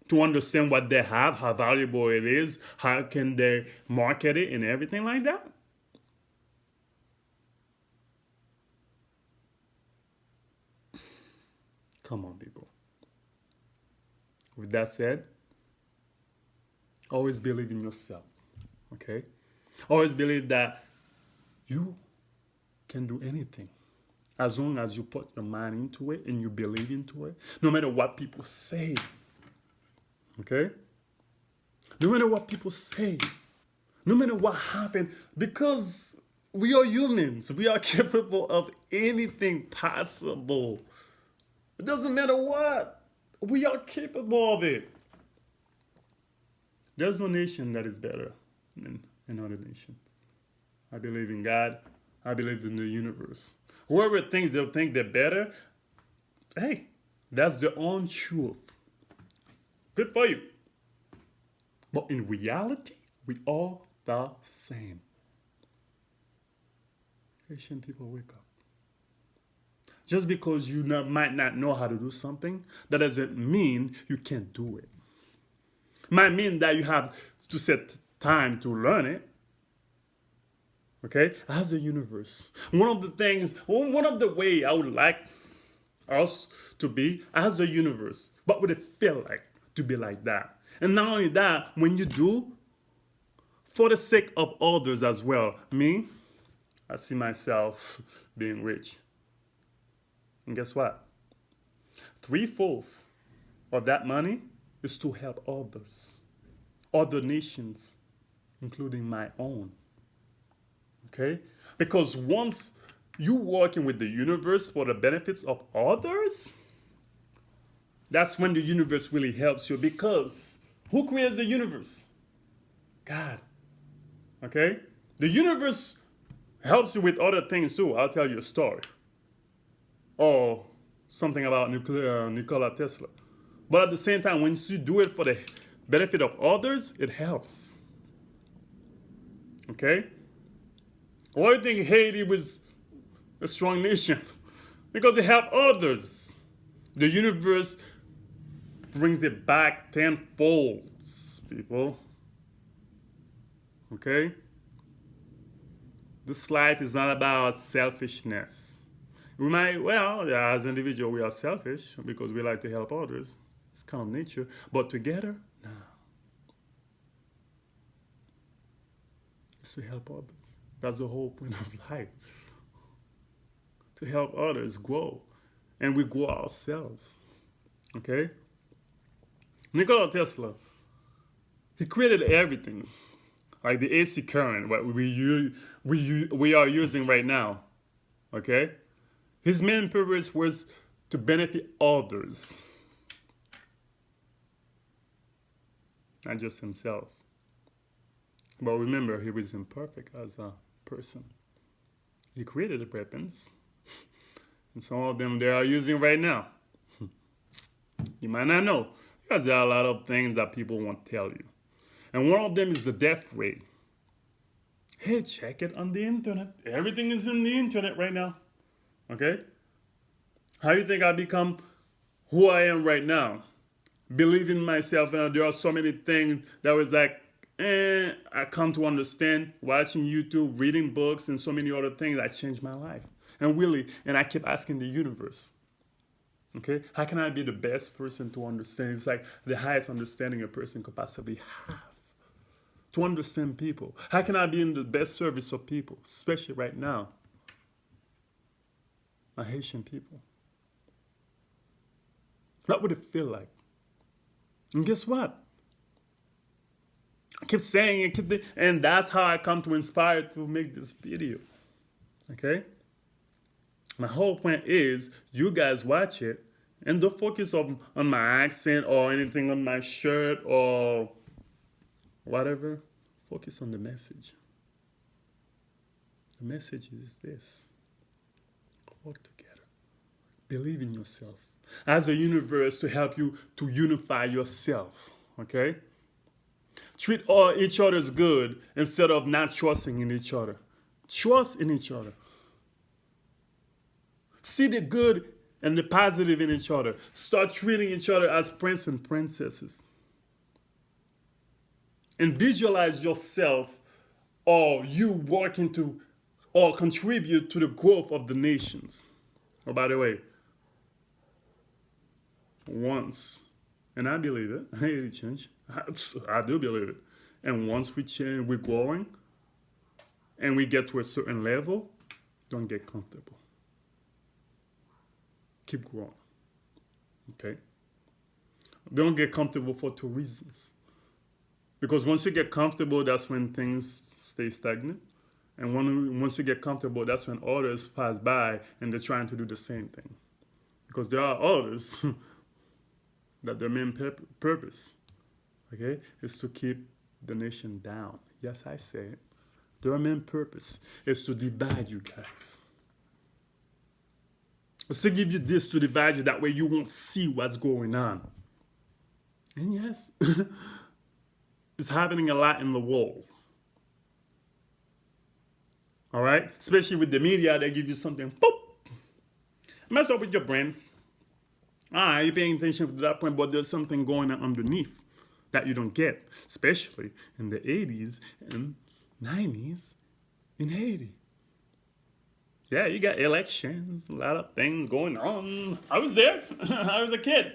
to understand what they have, how valuable it is, how can they market it and everything like that? Come on, people. With that said, always believe in yourself. Okay? Always believe that you can do anything as long as you put your mind into it and you believe into it, no matter what people say. Okay? No matter what people say, no matter what happened, because we are humans, we are capable of anything possible. It doesn't matter what, we are capable of it. There's no nation that is better than another nation. I believe in God. I believe in the universe. Whoever thinks they'll think they're better, hey, that's their own truth. Good for you. But in reality, we all the same. Haitian people, wake up. Just because you might not know how to do something, that doesn't mean you can't do it. Might mean that you have to set time to learn it. Okay? As a universe. One of the way I would like us to be as a universe. What would it feel like to be like that? And not only that, when you do, for the sake of others as well. Me, I see myself being rich. And guess what? 3/4 of that money is to help others, other nations, including my own. Okay? Because once you working with the universe for the benefits of others, that's when the universe really helps you. Because who creates the universe? God. Okay? The universe helps you with other things too. I'll tell you a story. Or something about Nikola Tesla. But at the same time, when you do it for the benefit of others, it helps. Okay? Why do you think Haiti was a strong nation? Because it helped others. The universe brings it back tenfold, people. Okay? This life is not about selfishness. We might, well, yeah, as an individual, we are selfish because we like to help others. It's kind of nature. But together, no. It's to help others. That's the whole point of life. To help others grow. And we grow ourselves. Okay? Nikola Tesla, he created everything. Like the AC current, what we are using right now. Okay? His main purpose was to benefit others, not just himself. But remember, he was imperfect as a person. He created the weapons, and some of them they are using right now. You might not know, because there are a lot of things that people won't tell you. And one of them is the death rate. Hey, check it on the internet. Everything is in the internet right now. Okay? How do you think I become who I am right now? Believe in myself, and there are so many things that was like, I come to understand, watching YouTube, reading books, and so many other things that changed my life. And I kept asking the universe, okay, how can I be the best person to understand? It's like the highest understanding a person could possibly have. To understand people. How can I be in the best service of people, especially right now? My Haitian people. What would it feel like? And guess what? I keep saying it, and that's how I come to inspire to make this video. Okay? My whole point is you guys watch it and don't focus on my accent or anything on my shirt or whatever. Focus on the message. The message is this. Work together. Believe in yourself. As a universe to help you to unify yourself. Okay? Treat each other as good instead of not trusting in each other. Trust in each other. See the good and the positive in each other. Start treating each other as princes and princesses. And visualize yourself or you working to or contribute to the growth of the nations. Oh, by the way, once, and I believe it, Haiti change. I do believe it. And once we change, we're growing, and we get to a certain level, don't get comfortable. Keep growing. Okay? Don't get comfortable for two reasons. Because once you get comfortable, that's when things stay stagnant. And once you get comfortable, that's when others pass by and they're trying to do the same thing. Because there are others that their main purpose, okay, is to keep the nation down. Yes, I say it. Their main purpose is to divide you guys. It's to give you this to divide you. That way you won't see what's going on. And yes, it's happening a lot in the world. All right? Especially with the media, they give you something, boop, mess up with your brain. You're paying attention to that point, but there's something going on underneath that you don't get, especially in the 80s and 90s in Haiti. Yeah, you got elections, a lot of things going on. I was there. I was a kid.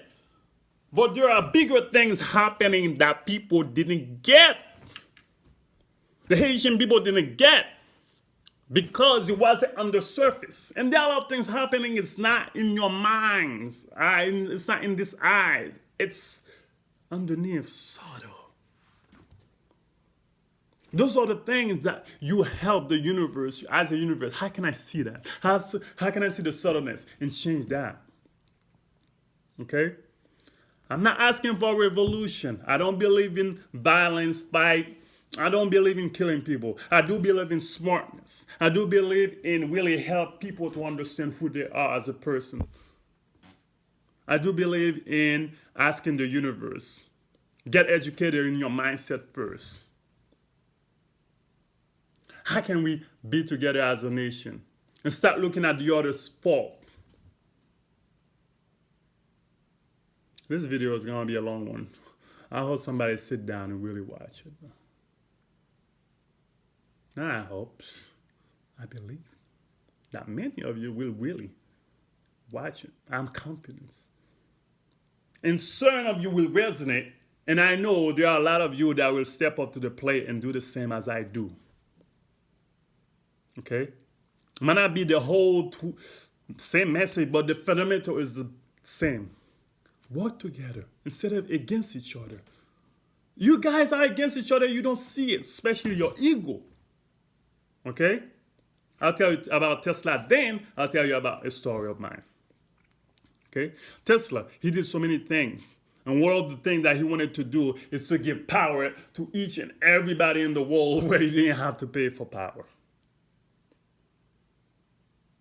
But there are bigger things happening that people didn't get. The Haitian people didn't get. Because it wasn't on the surface. And there are a lot of things happening. It's not in your minds. It's not in this eyes. It's underneath, subtle. Those are the things that you help the universe, as a universe. How can I see that? How can I see the subtleness and change that? Okay? I'm not asking for a revolution. I don't believe in violence, fight. I don't believe in killing people. I do believe in smartness. I do believe in really help people to understand who they are as a person. I do believe in asking the universe, get educated in your mindset first. How can we be together as a nation and start looking at the other's fault? This video is going to be a long one. I hope somebody sit down and really watch it. I hope, I believe that many of you will really watch it. I'm confident. And certain of you will resonate. And I know there are a lot of you that will step up to the plate and do the same as I do. Okay? Might not be the whole same message, but the fundamental is the same. Work together instead of against each other. You guys are against each other, you don't see it, especially your ego. Okay? I'll tell you about Tesla, then I'll tell you about a story of mine. Okay? Tesla, he did so many things. And one of the things that he wanted to do is to give power to each and everybody in the world where he didn't have to pay for power.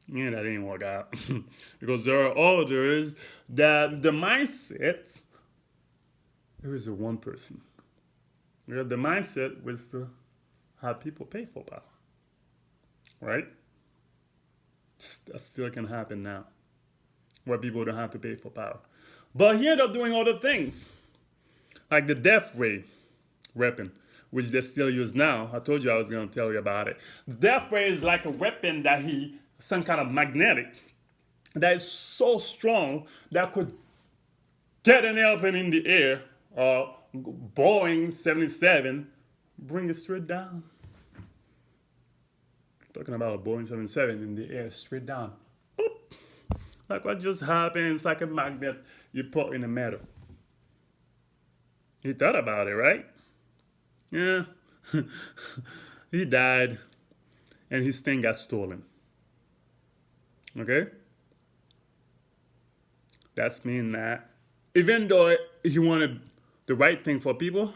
Yeah, that didn't work out. Because there are others that the mindset, there is a one person. The mindset was to have people pay for power. Right? That still can happen now. Where people don't have to pay for power. But he ended up doing other things. Like the death ray weapon, which they still use now. I told you I was going to tell you about it. The death ray is like a weapon that some kind of magnetic, that is so strong that could get an airplane in the air, Boeing 77, bring it straight down. Talking about a Boeing 77 in the air, straight down. Boop. Like what just happened, it's like a magnet you put in a metal. He thought about it, right? Yeah. He died, and his thing got stolen. Okay? That's mean that even though he wanted the right thing for people,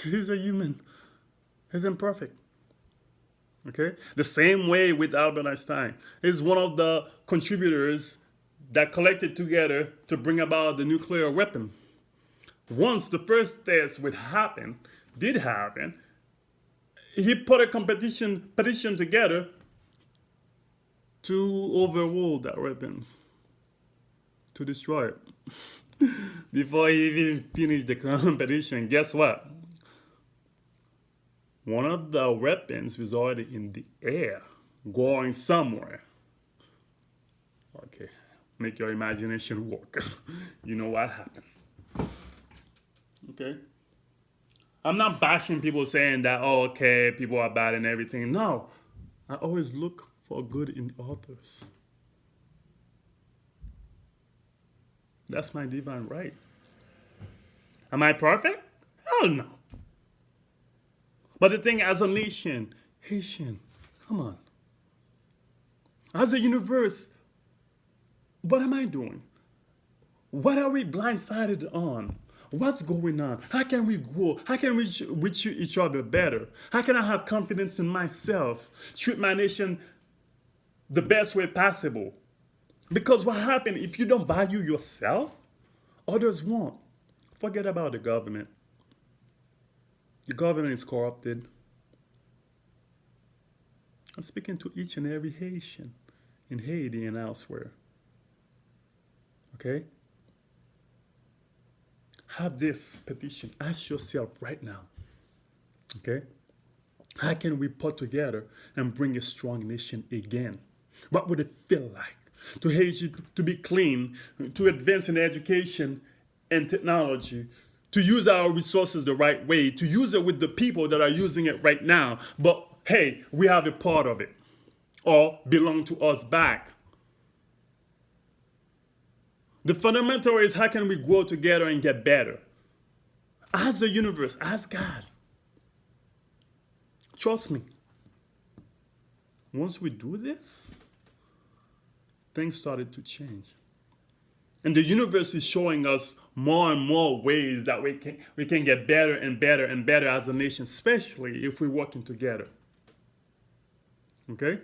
he's a human. He's imperfect. Okay? The same way with Albert Einstein. He's one of the contributors that collected together to bring about the nuclear weapon. Once the first test did happen, he put a petition together to overrule that weapons, to destroy it. Before he even finished the competition, guess what? One of the weapons was already in the air, going somewhere. Okay, Make your imagination work. You know what happened. Okay? I'm not bashing people saying that, oh, okay, people are bad and everything. No. I always look for good in others. That's my divine right. Am I perfect? Hell no. But the thing, as a nation, Haitian, come on. As a universe, what am I doing? What are we blindsided on? What's going on? How can we grow? How can we reach each other better? How can I have confidence in myself? Treat my nation the best way possible? Because what happens if you don't value yourself, others won't. Forget about the government. The government is corrupted. I'm speaking to each and every Haitian in Haiti and elsewhere. Okay? Have this petition. Ask yourself right now. Okay? How can we put together and bring a strong nation again? What would it feel like to Haiti to be clean, to advance in education and technology, to use our resources the right way, to use it with the people that are using it right now? But hey, we have a part of it, or belong to us back. The fundamental is how can we grow together and get better? As the universe, as God. Trust me. Once we do this, things started to change. And the universe is showing us more and more ways that we can get better and better and better as a nation, especially if we're working together. Okay?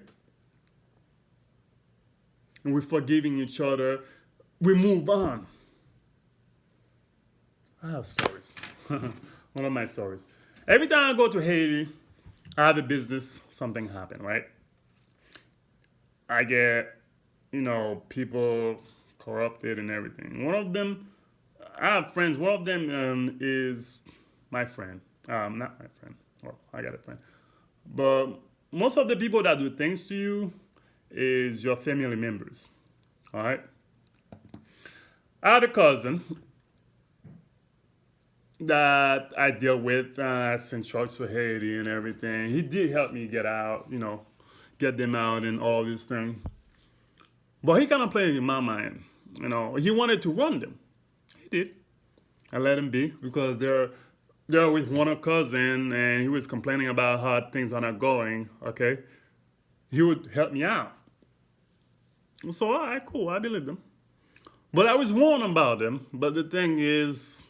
And we're forgiving each other. We move on. I have stories. One of my stories. Every time I go to Haiti, I have a business, something happen, right? I get, people corrupted and everything. One of them, I have friends. One of them is my friend. Not my friend. Well, I got a friend. But most of the people that do things to you is your family members. All right? I had a cousin that I deal with, sent trucks to Haiti and everything. He did help me get out, get them out and all these things. But he kind of played in my mind. He wanted to run them. He did. I let him be because they're with one cousin and he was complaining about how things are not going, okay? He would help me out. So, all right, cool, I believe them. But I was warned about them. But the thing is,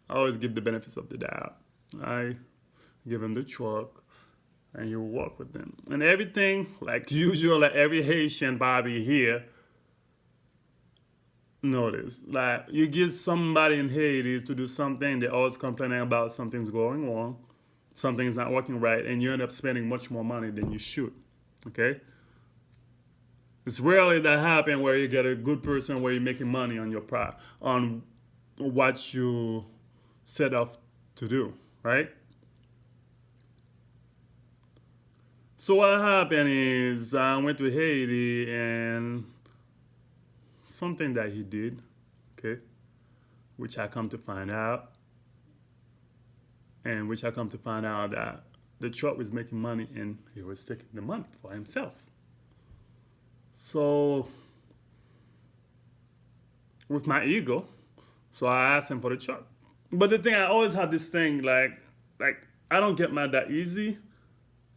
I always give the benefits of the doubt. I give him the truck, and you walk with them. And everything, like usual, like every Haitian Bobby here, notice. Like, you give somebody in Haiti to do something, they're always complaining about something's going wrong, something's not working right, and you end up spending much more money than you should. Okay? It's rarely that happen where you get a good person where you're making money on your on what you set off to do, right? So what happened is I went to Haiti and something that he did, okay, which I come to find out, that the truck was making money and he was taking the money for himself. So, with my ego, so I asked him for the truck. But the thing, I always had this thing, like I don't get mad that easy.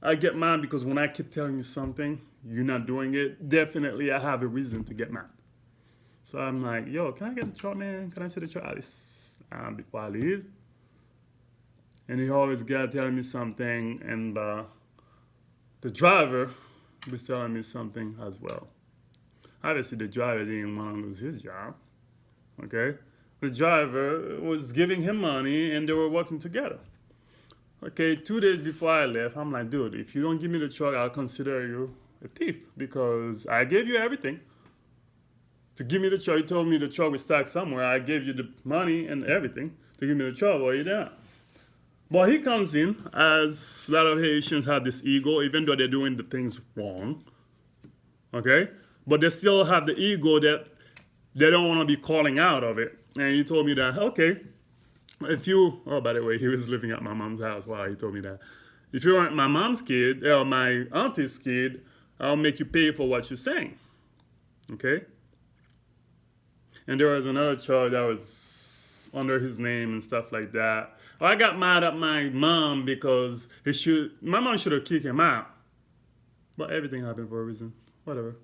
I get mad because when I keep telling you something, you're not doing it, definitely I have a reason to get mad. So I'm like, yo, can I get the truck, man? Can I see the truck before I leave? And he always got telling me something, and the driver was telling me something as well. Obviously, the driver didn't want to lose his job, okay? The driver was giving him money, and they were working together. Okay, 2 days before I left, I'm like, dude, if you don't give me the truck, I'll consider you a thief because I gave you everything. To give me the truck, you told me the truck was stuck somewhere. I gave you the money and everything to give me the truck. Well, you didn't. But he comes in, as a lot of Haitians have this ego, even though they're doing the things wrong. Okay? but they still have the ego that they don't want to be calling out of it. And he told me that, okay, if you, oh, by the way, he was living at my mom's house. Wow, he told me that. If you aren't my mom's kid or my auntie's kid, I'll make you pay for what you're saying. Okay? And there was another child that was under his name and stuff like that. Well, I got mad at my mom because my mom should have kicked him out. But everything happened for a reason. Whatever.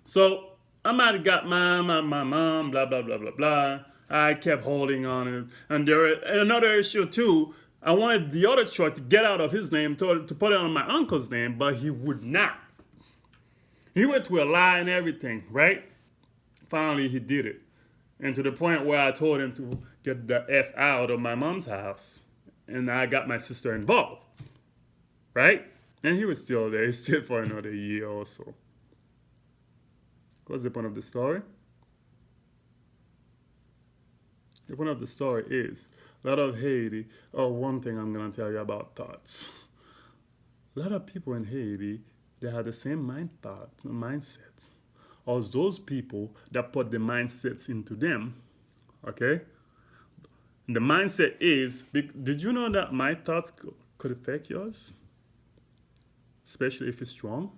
So I might have got mad at my mom, blah, blah, blah, blah, blah. I kept holding on. And there another issue too. I wanted the other truck to get out of his name to put it on my uncle's name, but he would not. He went to a lie and everything, right? Finally, he did it. And to the point where I told him to get the F out of my mom's house. And I got my sister involved, right? And he was still there. He stayed for another year or so. What's the point of the story? The point of the story is, a lot of Haiti, one thing I'm going to tell you about thoughts. A lot of people in Haiti, they have the same mindsets as those people that put the mindsets into them, okay? The mindset is, did you know that my thoughts could affect yours? Especially if it's strong?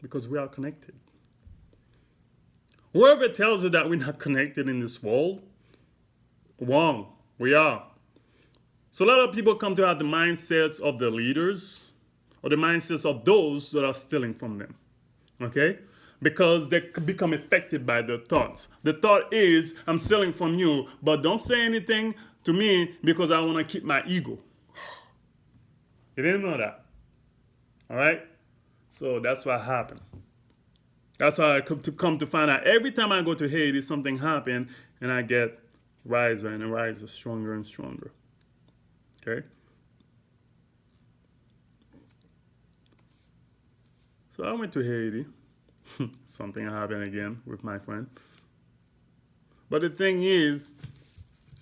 Because we are connected. Whoever tells you that we're not connected in this world, wrong. We are. So a lot of people come to have the mindsets of the leaders or the mindsets of those that are stealing from them. Okay? Because they become affected by their thoughts. The thought is, I'm stealing from you, but don't say anything to me because I want to keep my ego. You didn't know that. All right? So that's what happened. That's how I come to find out. Every time I go to Haiti, something happened, and I get riser and riser, stronger and stronger. Okay? So I went to Haiti. Something happened again with my friend. But the thing is,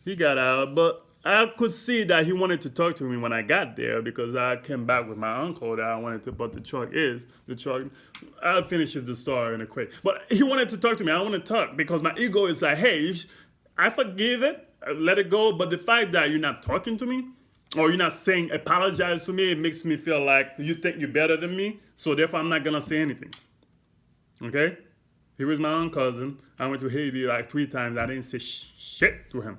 he got out, but I could see that he wanted to talk to me when I got there because I came back with my uncle that I wanted to, but the truck, I'll finish the story in a quick. But he wanted to talk to me. I want to talk because my ego is like, hey, I forgive it, let it go. But the fact that you're not talking to me or you're not saying apologize to me, it makes me feel like you think you're better than me. So therefore, I'm not going to say anything. Okay? He was my own cousin. I went to Haiti like 3 times. I didn't say shit to him.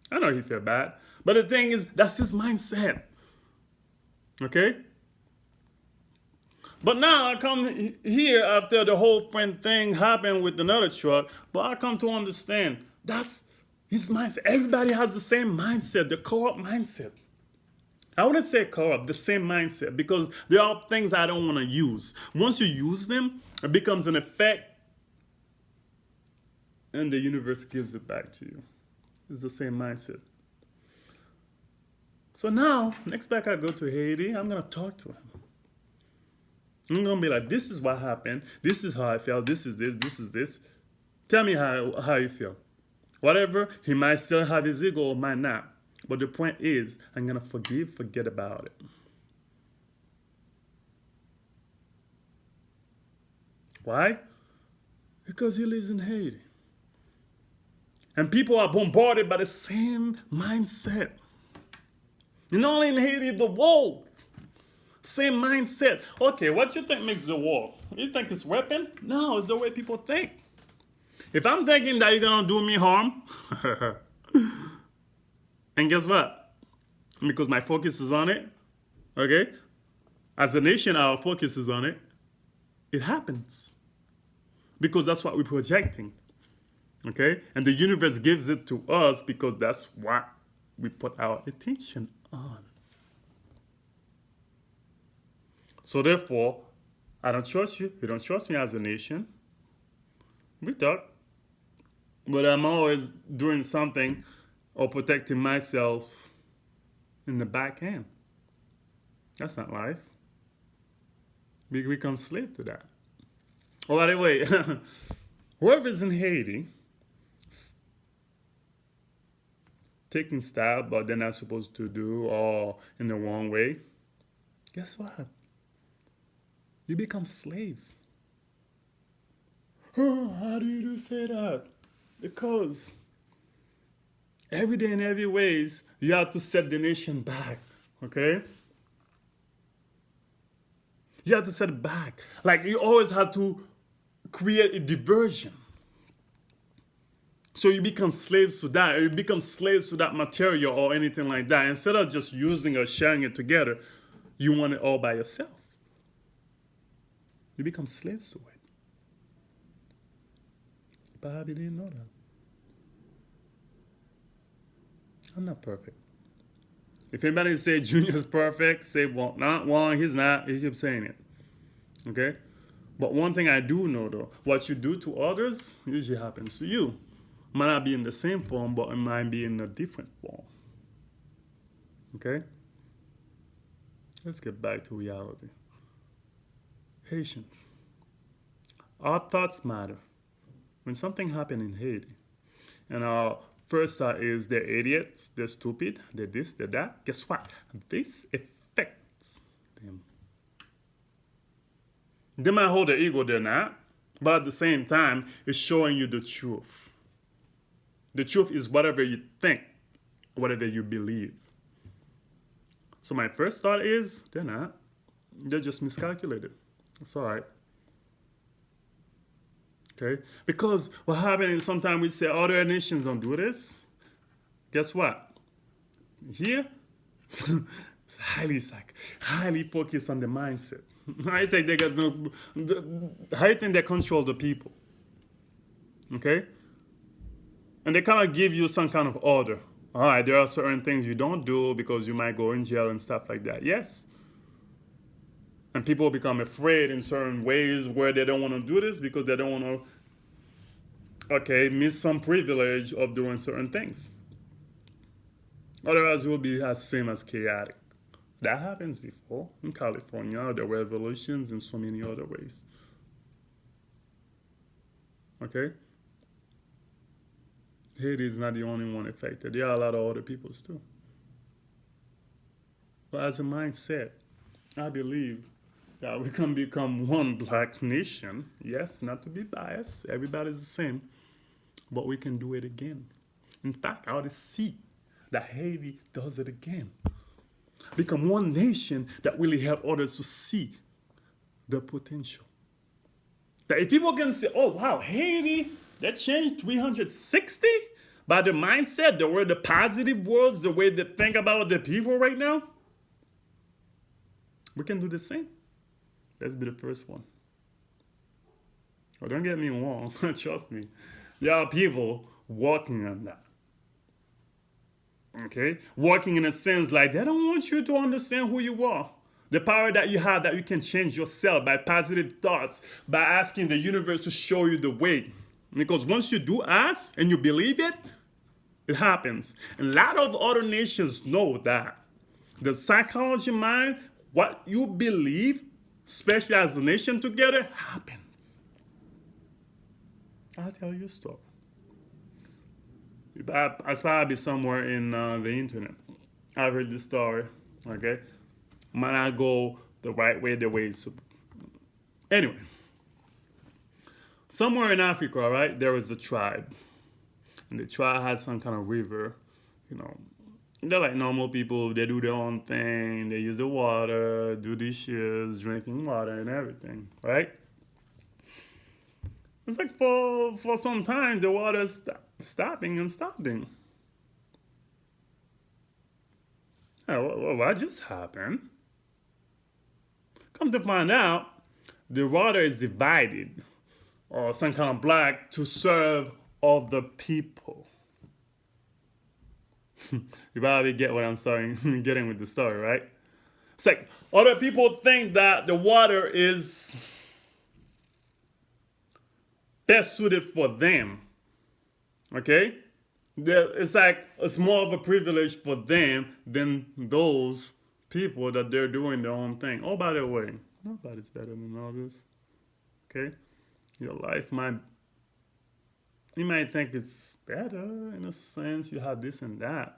I know he felt bad. But the thing is, that's his mindset. Okay? But now I come here after the whole friend thing happened with another truck, but I come to understand that's his mindset. Everybody has the same mindset, the co-op mindset. I wouldn't say co-op, the same mindset, because there are things I don't want to use. Once you use them, it becomes an effect, and the universe gives it back to you. It's the same mindset. So now, next back I go to Haiti, I'm going to talk to him. I'm going to be like, this is what happened. This is how I felt. This is this. Tell me how you feel. Whatever, he might still have his ego or might not. But the point is, I'm going to forget about it. Why? Because he lives in Haiti. And people are bombarded by the same mindset. And not only in Haiti, the world. Same mindset. Okay, what you think makes the world? You think it's weapon? No, it's the way people think. If I'm thinking that you're going to do me harm, and guess what? Because my focus is on it, okay? As a nation, our focus is on it. It happens. Because that's what we're projecting. Okay? And the universe gives it to us because that's what we put our attention on. So therefore, I don't trust you. You don't trust me as a nation. We talk. But I'm always doing something or protecting myself in the back end. That's not life. We become slave to that. Oh, by the way, whoever's in Haiti taking steps but they're not supposed to do or in the wrong way, guess what? You become slaves. Oh, how do you say that? Because every day in every ways, you have to set the nation back. Okay? You have to set it back. Like you always have to create a diversion. So you become slaves to that, or you become slaves to that material or anything like that. Instead of just using or sharing it together, you want it all by yourself. You become slaves to it. Bobby didn't know that. I'm not perfect. If anybody say Junior's perfect, say well, not one, he's not. He keeps saying it. Okay? But one thing I do know though, what you do to others usually happens to you. Might not be in the same form, but it might be in a different form. Okay? Let's get back to reality. Haitians. Our thoughts matter. When something happened in Haiti, and our first thought is they're idiots, they're stupid, they're this, they're that. Guess what? This affects them. They might hold their ego, they're not. But at the same time, it's showing you the truth. The truth is whatever you think, whatever you believe. So my first thought is, they're not. They're just miscalculated. It's all right. Okay? Because what happens is sometimes we say other nations don't do this. Guess what? Here, it's highly focused on the mindset. I think they got I think they control the people. Okay? And they kind of give you some kind of order. All right, there are certain things you don't do because you might go in jail and stuff like that. Yes. And people become afraid in certain ways where they don't want to do this because they don't want to, okay, miss some privilege of doing certain things. Otherwise, it will be as same as chaotic. That happens before in California. There were revolutions in so many other ways. Okay? Haiti is not the only one affected. There are a lot of other peoples too. But as a mindset, I believe that we can become one black nation. Yes, not to be biased. Everybody's the same. But we can do it again. In fact, I want to see that Haiti does it again. Become one nation that really help others to see the potential. That if people can say, oh wow, Haiti, that changed 360 by the mindset, the way the positive words, the way they think about the people right now, we can do the same. Let's be the first one. Oh, don't get me wrong. Trust me. There are people working on that. Okay? Working in a sense like they don't want you to understand who you are. The power that you have that you can change yourself by positive thoughts, by asking the universe to show you the way. Because once you do ask and you believe it, it happens. And a lot of other nations know that. The psychology mind, what you believe, especially as a nation together, happens. I'll tell you a story. It's probably somewhere in the internet. I've heard this story, okay? Might not go the right way, the way it's... Anyway. Somewhere in Africa, right, there was a tribe. And the tribe had some kind of river, you know. They're like normal people. They do their own thing. They use the water, do dishes, drinking water and everything, right? It's like for some time, the water's stopping and stopping. Yeah, what just happened? Come to find out, the water is divided or some kind of block to serve all the people. You probably get what I'm getting with the story, right? It's like other people think that the water is best suited for them. Okay? It's like it's more of a privilege for them than those people that they're doing their own thing. Oh, by the way, nobody's better than others. Okay? Your life you might think it's better in a sense, you have this and that.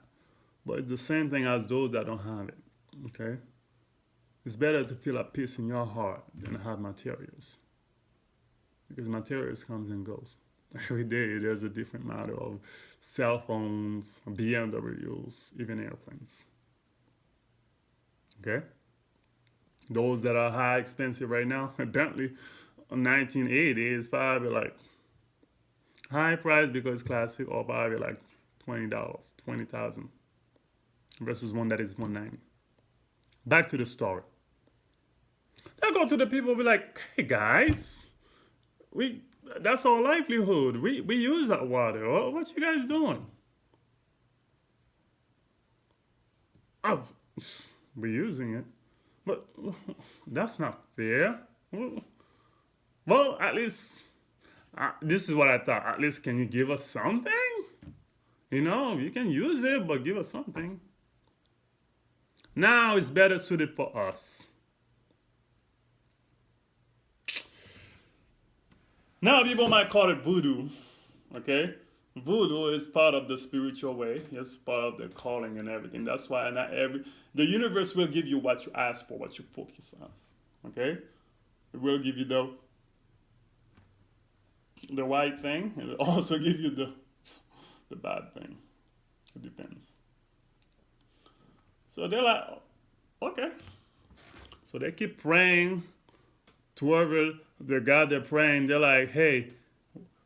But it's the same thing as those that don't have it. Okay? It's better to feel at peace in your heart than have materials. Because materials comes and goes. Every day there's a different matter of cell phones, BMWs, even airplanes. Okay? Those that are high expensive right now, Bentley 1980 is probably like high price because it's classic, or probably like $20, 20,000 versus one that is 190. Back to the story. I go to the people be like, hey guys, we that's our livelihood. We use that water. What you guys doing? Oh, we're using it. But that's not fair. Well, at least this is what I thought. At least can you give us something? You know, you can use it, but give us something. Now it's better suited for us. Now people might call it voodoo. Okay? Voodoo is part of the spiritual way. It's part of the calling and everything. That's why not every the universe will give you what you ask for, what you focus on. Okay? It will give you the right thing, and it also give you the bad thing. It depends. So they're like, okay. So they keep praying to whoever the God they're praying. They're like, hey,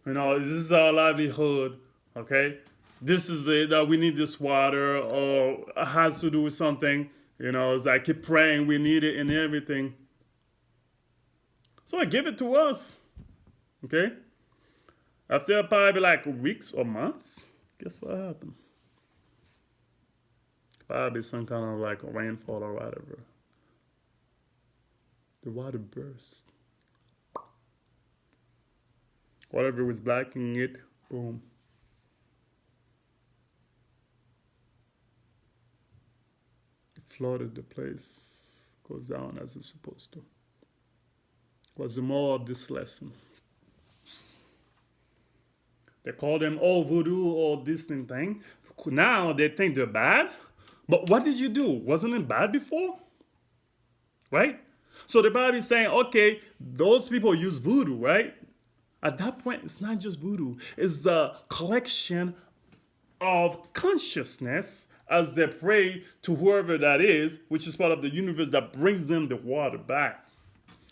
this is our livelihood, okay? This is it, that we need this water, or it has to do with something. It's like keep praying, we need it and everything. So I give it to us, okay? After probably like weeks or months, guess what happened? Probably some kind of like rainfall or whatever. The water burst. Whatever was blocking it, boom. It flooded the place, goes down as it's supposed to. What's the moral of this lesson? They call them voodoo or this thing. Now they think they're bad. But what did you do? Wasn't it bad before? Right? So the Bible is saying, okay, those people use voodoo, right? At that point, it's not just voodoo. It's the collection of consciousness as they pray to whoever that is, which is part of the universe that brings them the water back.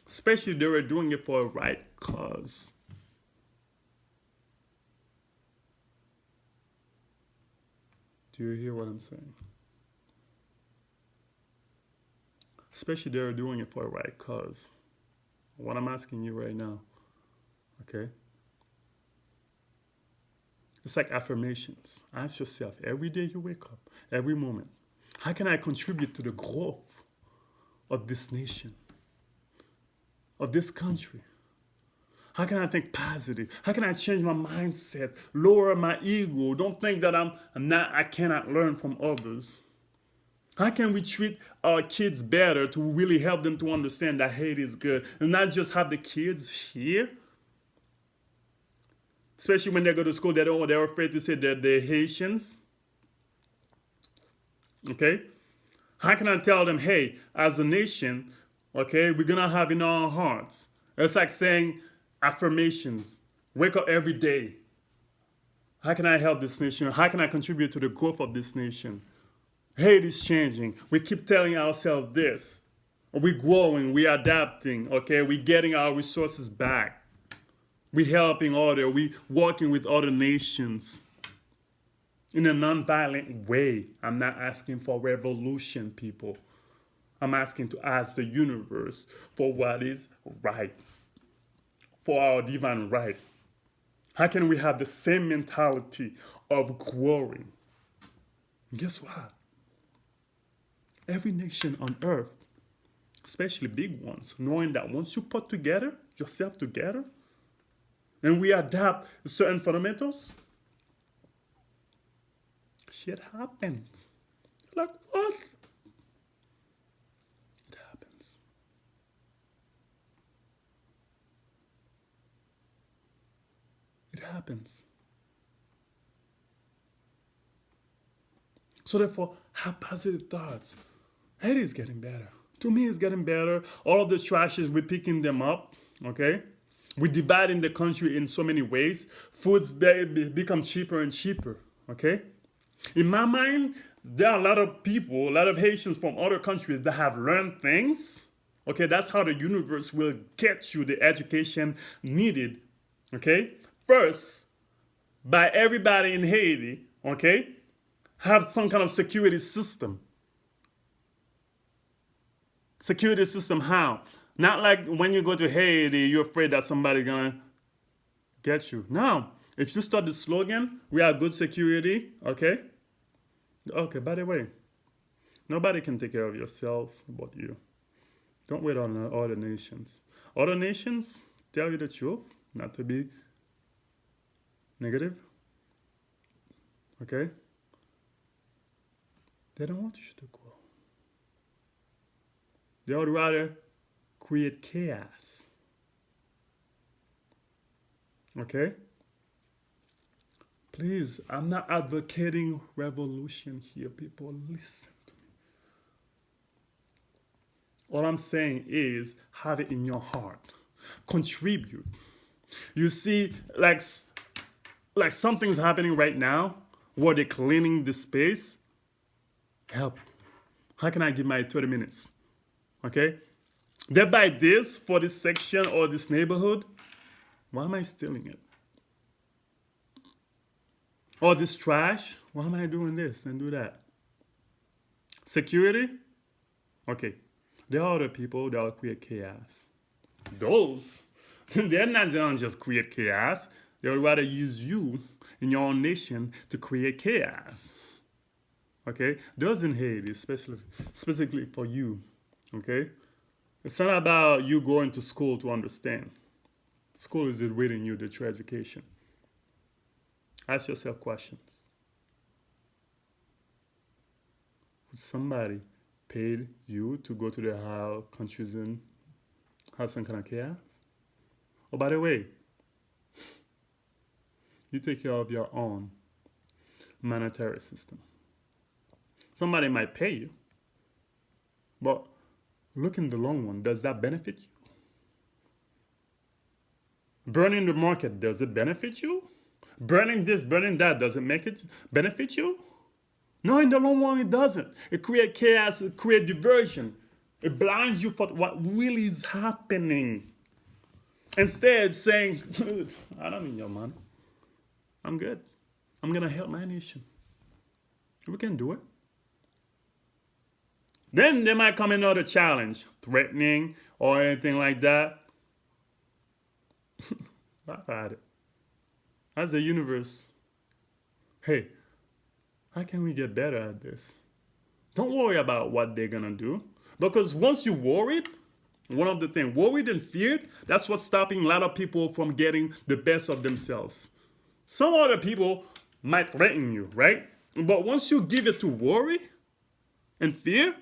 Especially they were doing it for a right cause. Do you hear what I'm saying? Especially they were doing it for a right cause. What I'm asking you right now, okay? It's like affirmations. Ask yourself every day you wake up, every moment, how can I contribute to the growth of this nation, of this country? How can I think positive? How can I change my mindset, lower my ego? Don't think that I cannot learn from others. How can we treat our kids better to really help them to understand that Haiti is good and not just have the kids here? Especially when they go to school, they're afraid to say that they're Haitians. Okay? How can I tell them, hey, as a nation, okay, we're going to have in our hearts. It's like saying affirmations. Wake up every day. How can I help this nation? How can I contribute to the growth of this nation? Haiti's changing. We keep telling ourselves this. We're growing, we're adapting, okay? We're getting our resources back. We're helping we're working with other nations in a non-violent way. I'm not asking for revolution, people. I'm asking to ask the universe for what is right, for our divine right. How can we have the same mentality of growing? Guess what? Every nation on earth, especially big ones, knowing that once you put together, yourself together, and we adapt certain fundamentals, shit happens. Like, what? It happens. It happens. So therefore, have positive thoughts. Haiti is getting better. To me, it's getting better. All of the trashes, we're picking them up. Okay, we're dividing the country in so many ways. Foods become cheaper and cheaper. Okay, in my mind, there are a lot of people, a lot of Haitians from other countries that have learned things. Okay, that's how the universe will get you the education needed. Okay, first, by everybody in Haiti, okay, have some kind of security system. Security system how? Not like when you go to Haiti, you're afraid that somebody's gonna get you. No. If you start the slogan, we are good security, okay? Okay, by the way, nobody can take care of yourselves but you. Don't wait on other nations. Other nations tell you the truth, not to be negative, okay? They don't want you to grow. They would rather create chaos. Okay? Please, I'm not advocating revolution here. People, listen to me. All I'm saying is have it in your heart. Contribute. You see, like something's happening right now where they're cleaning the space. Help. How can I give my 30 minutes? Okay? They buy this for this section or this neighborhood. Why am I stealing it? Or this trash. Why am I doing this and do that? Security? Okay. There are other people that will create chaos. Those, they're not going to just create chaos. They would rather use you in your own nation to create chaos. Okay? Those in Haiti, specifically for you. Okay? It's not about you going to school to understand. School is reading you the true education. Ask yourself questions. Would somebody paid you to go to their countries and have some kind of chaos? Oh, by the way, you take care of your own monetary system. Somebody might pay you, but look in the long run. Does that benefit you? Burning the market, does it benefit you? Burning this, burning that, does it make it benefit you? No, in the long run, it doesn't. It creates chaos, it creates diversion. It blinds you for what really is happening. Instead, saying, I don't need your money. I'm good. I'm going to help my nation. We can do it. Then there might come another challenge, threatening or anything like that. Laugh at it. As the universe, hey, how can we get better at this? Don't worry about what they're gonna do. Because once you're worried, one of the things, worried and feared, that's what's stopping a lot of people from getting the best of themselves. Some other people might threaten you, right? But once you give it to worry and fear,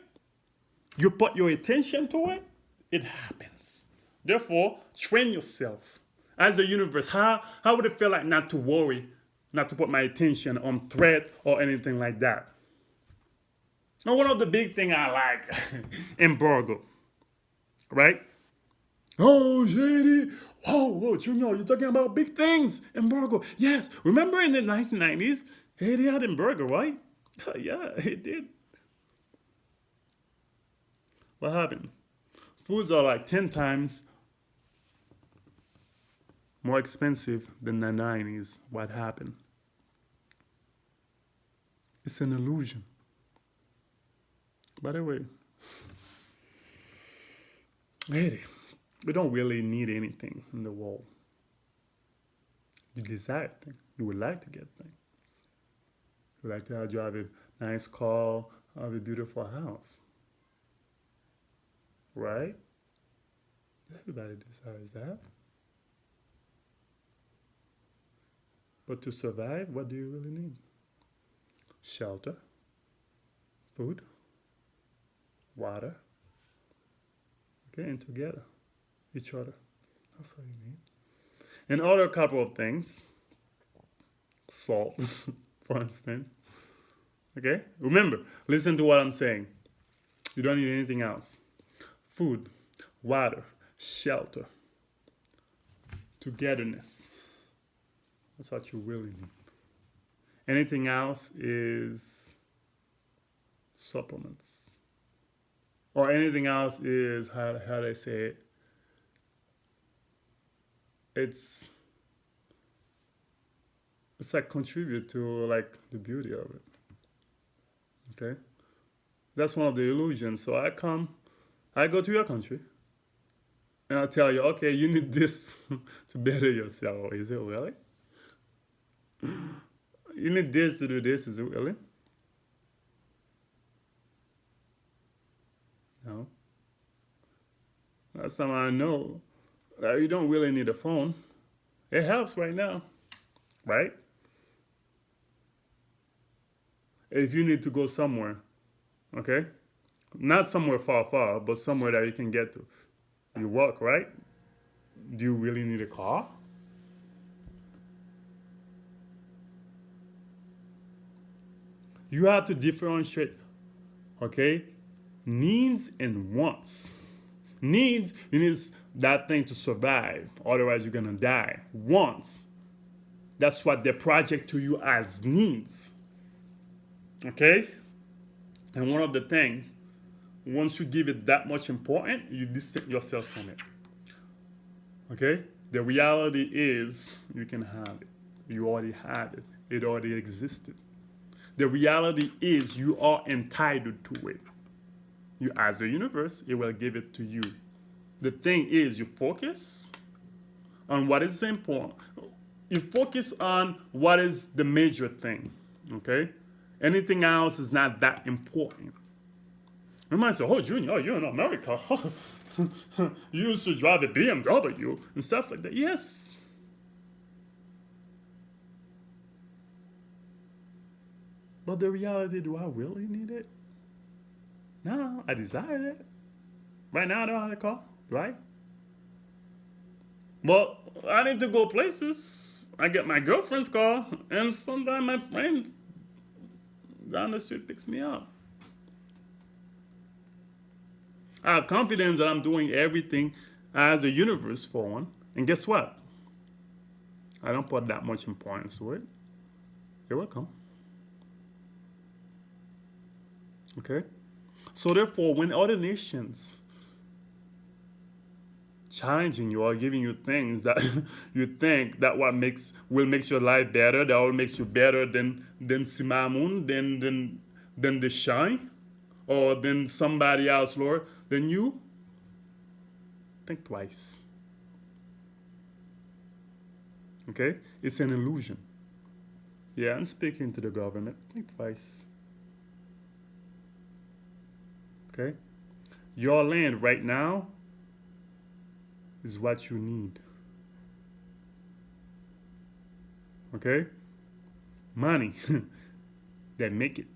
you put your attention to it, it happens. Therefore, train yourself. As the universe, how would it feel like not to worry, not to put my attention on threat or anything like that? Now, one of the big things I like, embargo, right? Oh, Shady. Whoa, Junior, you're talking about big things. Embargo. Yes. Remember in the 1990s, Haiti had embargo, right? Yeah, it did. What happened? Foods are like 10 times more expensive than the 90s. What happened? It's an illusion. By the way, Haiti, we don't really need anything in the world. You desire things. You would like to get things. You would like to drive a nice car, have a beautiful house. Right? Everybody desires that. But to survive, what do you really need? Shelter, food, water, okay, and together, each other. That's all you need. And other couple of things, salt, for instance. Okay? Remember, listen to what I'm saying. You don't need anything else. food, water, shelter, togetherness. That's what you really need. Anything else is supplements. Or anything else is, how do I say it? It's it's like contribute to like the beauty of it. Okay? That's one of the illusions. So I go to your country and I tell you, okay, you need this to better yourself. Is it really? You need this to do this. Is it really? No. Last time I know that you don't really need a phone. It helps right now, right? If you need to go somewhere, okay? Not somewhere far, far, but somewhere that you can get to. You walk, right? Do you really need a car? You have to differentiate, okay? Needs and wants. Needs, you need that thing to survive, otherwise you're gonna die. Wants, that's what they project to you as needs, okay? And one of the things, once you give it that much importance, you distance yourself from it, okay? The reality is you can have it. You already had it. It already existed. The reality is you are entitled to it. You ask the universe, it will give it to you. The thing is, you focus on what is important. You focus on what is the major thing, okay? Anything else is not that important. You might say, oh, Junior, oh, you're in America. You used to drive a BMW and stuff like that. Yes. But the reality, do I really need it? No, I desire it. Right now, I don't have a car, right? But I need to go places. I get my girlfriend's car, and sometimes my friend down the street picks me up. I have confidence that I'm doing everything as the universe for one. And guess what? I don't put that much importance to it. You're welcome. Okay? So therefore, when other nations challenging you or giving you things that you think that what will make your life better, that will make you better than Simamun, than the shine, or than somebody else, Lord, then you think twice. Okay? It's an illusion. Yeah, I'm speaking to the government. Think twice. Okay? Your land right now is what you need. Okay? Money. They make it.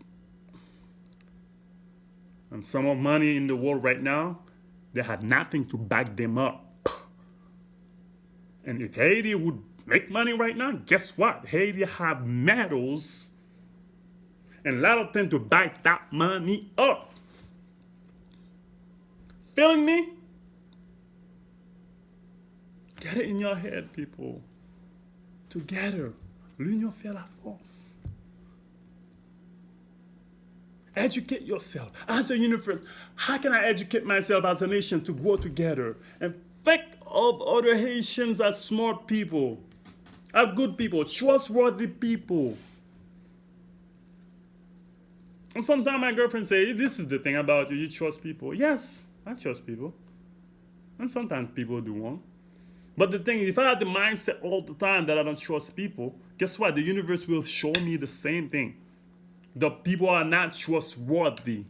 And some of money in the world right now, they had nothing to back them up. And if Haiti would make money right now, guess what? Haiti have metals and a lot of them to back that money up. Feeling me? Get it in your head, people. Together, l'union fait la force. Educate yourself. As a universe, how can I educate myself as a nation to grow together? And think of other Haitians as smart people, as good people, trustworthy people. And sometimes my girlfriend says, this is the thing about you, you trust people. Yes, I trust people. And sometimes people do wrong. But the thing is, if I have the mindset all the time that I don't trust people, guess what? The universe will show me the same thing. The people are not trustworthy.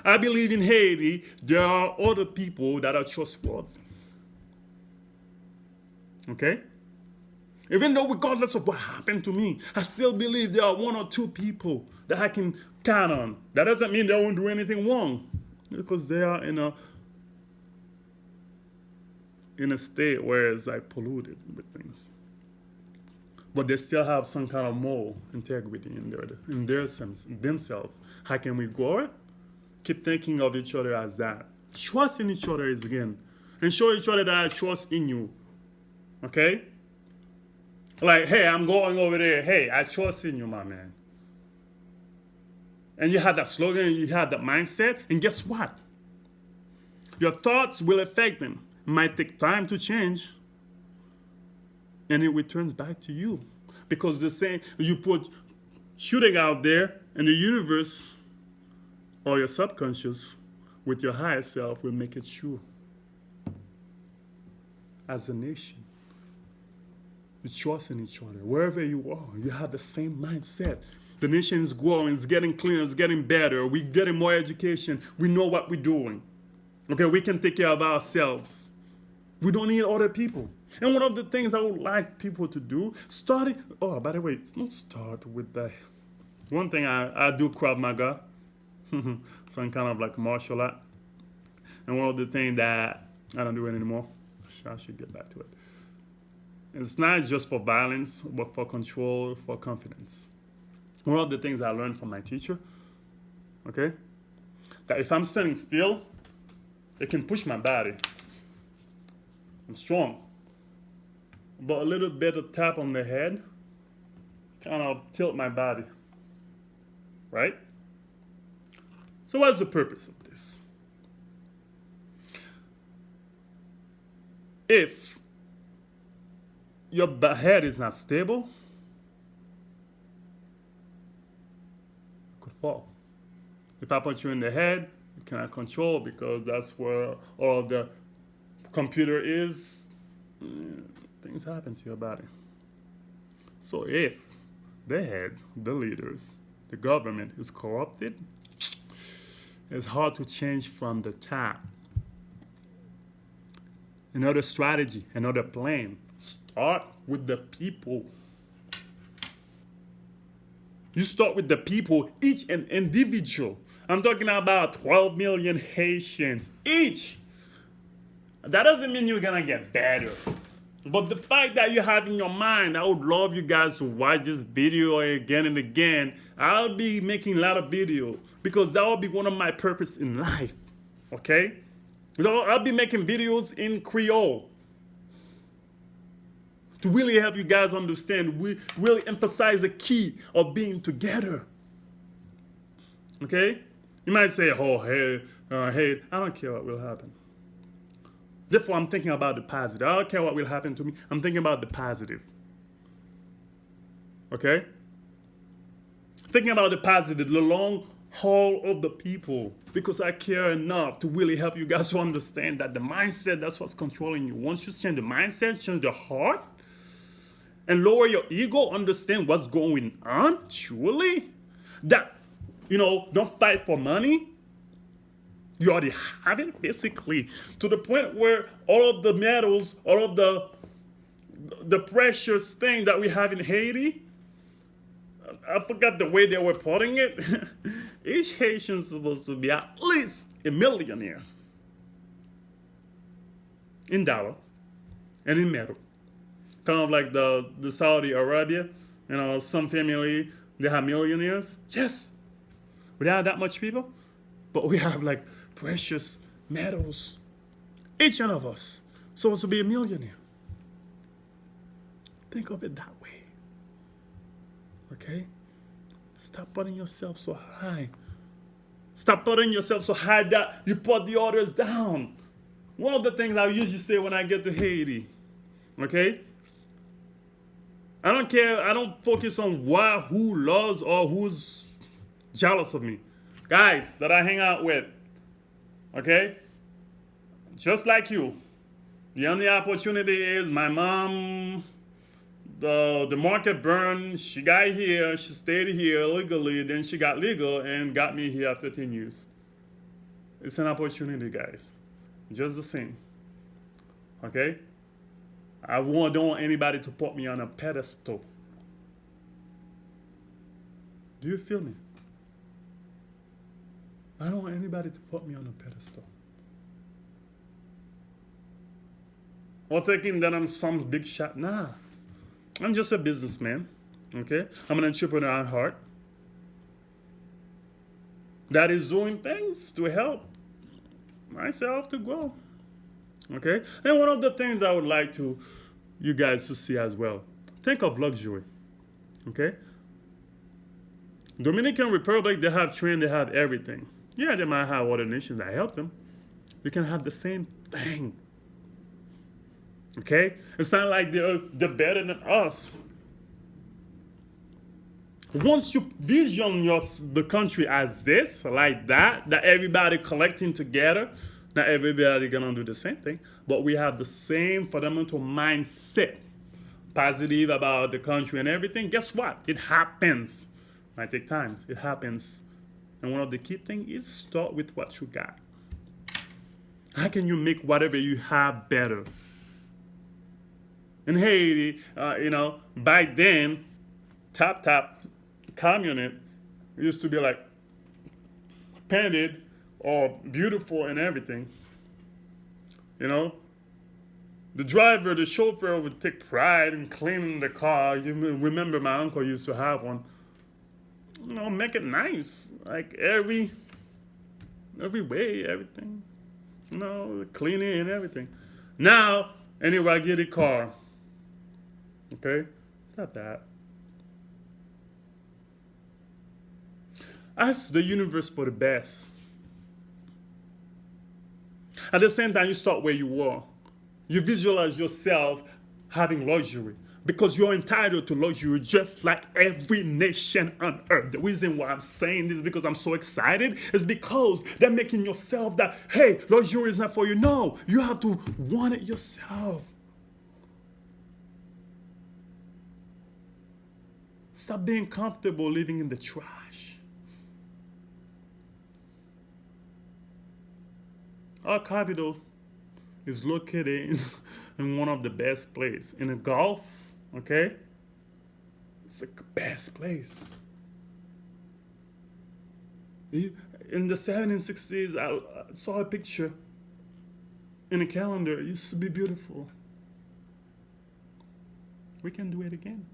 I believe in Haiti, there are other people that are trustworthy. Okay? Even though regardless of what happened to me, I still believe there are one or two people that I can count on. That doesn't mean they won't do anything wrong. Because they are in a state where it's like polluted with things. But they still have some kind of moral integrity in themselves. How can we grow it? keep thinking of each other as that. Trust in each other is again. And show each other that I trust in you. Okay? Like, hey, I'm going over there. Hey, I trust in you, my man. And you have that slogan, you have that mindset, and guess what? Your thoughts will affect them. It might take time to change, and it returns back to you. Because the same you put shooting out there in the universe or your subconscious with your higher self will make it true. As a nation, you trust in each other. Wherever you are, you have the same mindset. The nation is growing, it's getting cleaner, it's getting better. We're getting more education. We know what we're doing. Okay, we can take care of ourselves. We don't need other people. And one of the things I would like people to do, starting, oh, by the way, it's not start with the, one thing I do Krav Maga, some kind of like martial art. And one of the things that I don't do it anymore, I should get back to it. It's not just for violence, but for control, for confidence. One of the things I learned from my teacher, okay, that if I'm standing still, it can push my body. I'm strong. But a little bit of tap on the head kind of tilt my body. Right? So what's the purpose of this? If your head is not stable, you could fall. If I put you in the head, you cannot control because that's where all the computer is. Things happen to your body. So if the heads, the leaders, the government is corrupted, it's hard to change from the top. Another strategy, another plan. Start with the people. You start with the people, each an individual. I'm talking about 12 million Haitians, each. That doesn't mean you're gonna get better. But the fact that you have in your mind, I would love you guys to watch this video again and again. I'll be making a lot of videos because that will be one of my purpose in life. Okay? I'll be making videos in Creole to really help you guys understand. We really emphasize the key of being together. Okay? You might say, oh, hey, I don't care what will happen. Therefore, I'm thinking about the positive. I don't care what will happen to me. I'm thinking about the positive. Okay? Thinking about the positive, the long haul of the people. Because I care enough to really help you guys to understand that the mindset, that's what's controlling you. Once you change the mindset, change the heart, and lower your ego, understand what's going on, truly. That, don't fight for money. You already have it, basically, to the point where all of the metals, all of the precious thing that we have in Haiti, I forgot the way they were putting it. Each Haitian is supposed to be at least a millionaire in dollar and in metal. Kind of like the Saudi Arabia, some family, they have millionaires. Yes, we don't have that much people, but we have like precious metals. Each one of us supposed to be a millionaire. Think of it that way. Okay? Stop putting yourself so high. Stop putting yourself so high that you put the others down. One of the things I usually say when I get to Haiti, okay? I don't care. I don't focus on who loves or who's jealous of me. Guys that I hang out with, okay? Just like you. The only opportunity is my mom, the market burned, she got here, she stayed here legally, then she got legal and got me here after 10 years. It's an opportunity, guys. Just the same. Okay? I don't want anybody to put me on a pedestal. Do you feel me? I don't want anybody to put me on a pedestal. Or thinking that I'm some big shot. Nah. I'm just a businessman. Okay? I'm an entrepreneur at heart. that is doing things to help myself to grow. Okay? And one of the things I would like to you guys to see as well. Think of luxury. Okay? Dominican Republic, they have train, they have everything. Yeah, they might have other nations that help them. You can have the same thing. Okay? It's not like they're better than us. Once you vision the country as this, like that everybody collecting together, not everybody gonna do the same thing, but we have the same fundamental mindset, positive about the country and everything. Guess what? It happens. Might take time. It happens. And one of the key things is start with what you got. How can you make whatever you have better? In Haiti, back then, top communist used to be like painted or beautiful and everything. You know, the driver, the chauffeur would take pride in cleaning the car. You remember my uncle used to have one. Make it nice, like every way, everything. Cleaning and everything. Now, anywhere I get a car, okay, it's not that. Ask the universe for the best. At the same time, you start where you are. You visualize yourself having luxury because you're entitled to luxury just like every nation on earth. The reason why I'm saying this is because I'm so excited is because they're making yourself that, hey, luxury is not for you. No, you have to want it yourself. Stop being comfortable living in the trash. Our capital is located in one of the best places. In the Gulf, okay? It's the best place. In the 1760s, I saw a picture in a calendar. It used to be beautiful. We can do it again.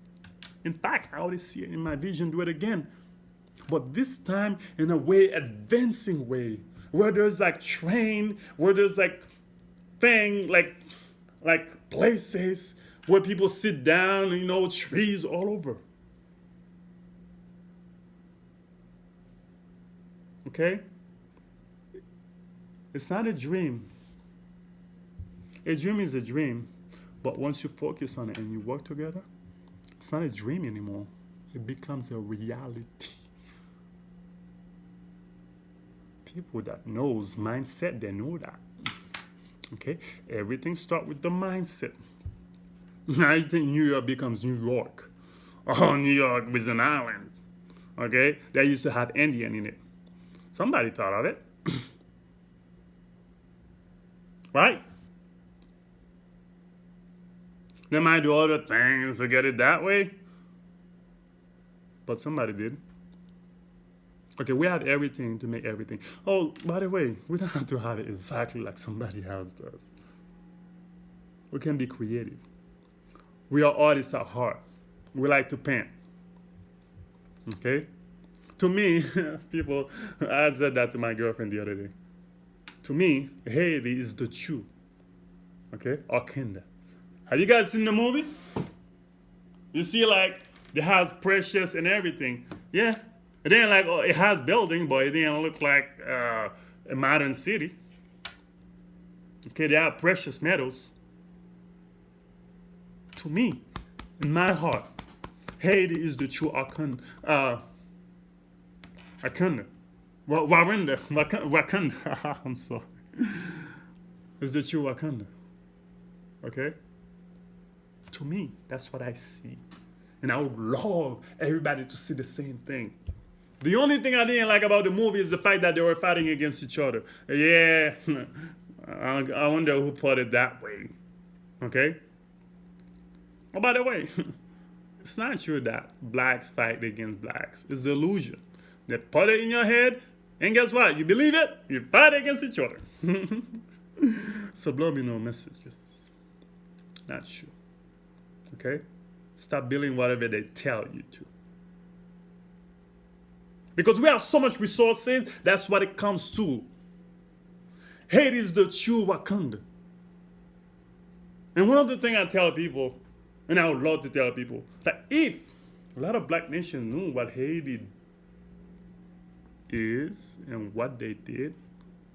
In fact, I already see it in my vision, do it again. But this time in a way, advancing way, where there's like train, where there's like thing, like places where people sit down, trees all over. Okay? It's not a dream. A dream is a dream, but once you focus on it and you work together, it's not a dream anymore. It becomes a reality. People that knows mindset, they know that. Okay? Everything starts with the mindset. Now you think New York becomes New York. Oh, New York was an island. Okay? They used to have Indian in it. Somebody thought of it. Right? They might do other things to get it that way. But somebody did. Okay, we have everything to make everything. Oh, by the way, we don't have to have it exactly like somebody else does. We can be creative. We are artists at heart. We like to paint. Okay? To me, I said that to my girlfriend the other day. To me, Haiti is the true. Okay? WAKANDA. Have you guys seen the movie? You see, like, they have precious and everything. Yeah? It ain't like, it has building, but it didn't look like a modern city. Okay, they have precious metals. To me, in my heart, Haiti is the true WAKANDA. Wakanda. I'm sorry. It's the true WAKANDA. Okay? To me, that's what I see. And I would love everybody to see the same thing. The only thing I didn't like about the movie is the fact that they were fighting against each other. Yeah, I wonder who put it that way. Okay? Oh, by the way, it's not true that blacks fight against blacks. It's the illusion. They put it in your head, and guess what? You believe it, you fight against each other. Subliminal messages. Not true. Okay? Stop believing whatever they tell you to. Because we have so much resources, that's what it comes to. Haiti is the true Wakanda. And one of the things I tell people, and I would love to tell people, that if a lot of black nations knew what Haiti is and what they did,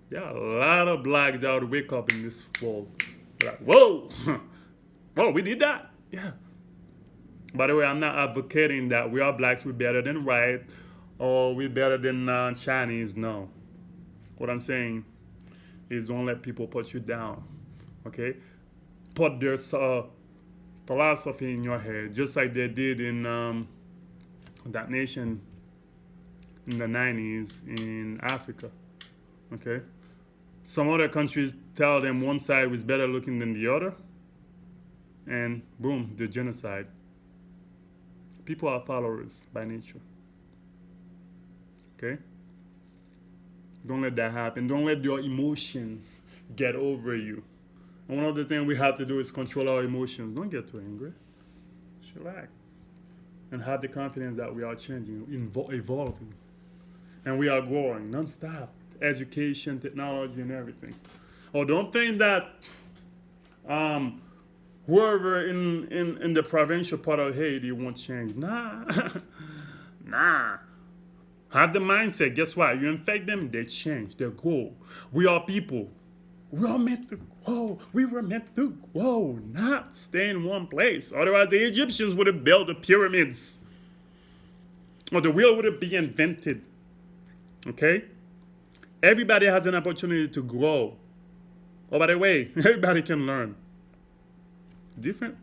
there are a lot of blacks that would wake up in this world. Like, whoa, whoa, we did that. Yeah. By the way, I'm not advocating that we are blacks, we're better than white, or we're better than Chinese. No. What I'm saying is don't let people put you down. Okay? Put their philosophy in your head, just like they did in that nation in the 90s in Africa. Okay? Some other countries tell them one side was better looking than the other, and boom, the genocide. People are followers by nature. Okay? Don't let that happen. Don't let your emotions get over you. And one of the things we have to do is control our emotions. Don't get too angry. Just relax. And have the confidence that we are changing, evolving. And we are growing non-stop. Education, technology, and everything. Or don't think that whoever in the provincial part of Haiti won't change. Nah. Nah. Have the mindset. Guess what? You infect them, they change. They grow. We are people. We are meant to grow. We were meant to grow, not stay in one place. Otherwise, the Egyptians would have built the pyramids. Or the wheel would have been invented. Okay? Everybody has an opportunity to grow. Oh, by the way, everybody can learn. Different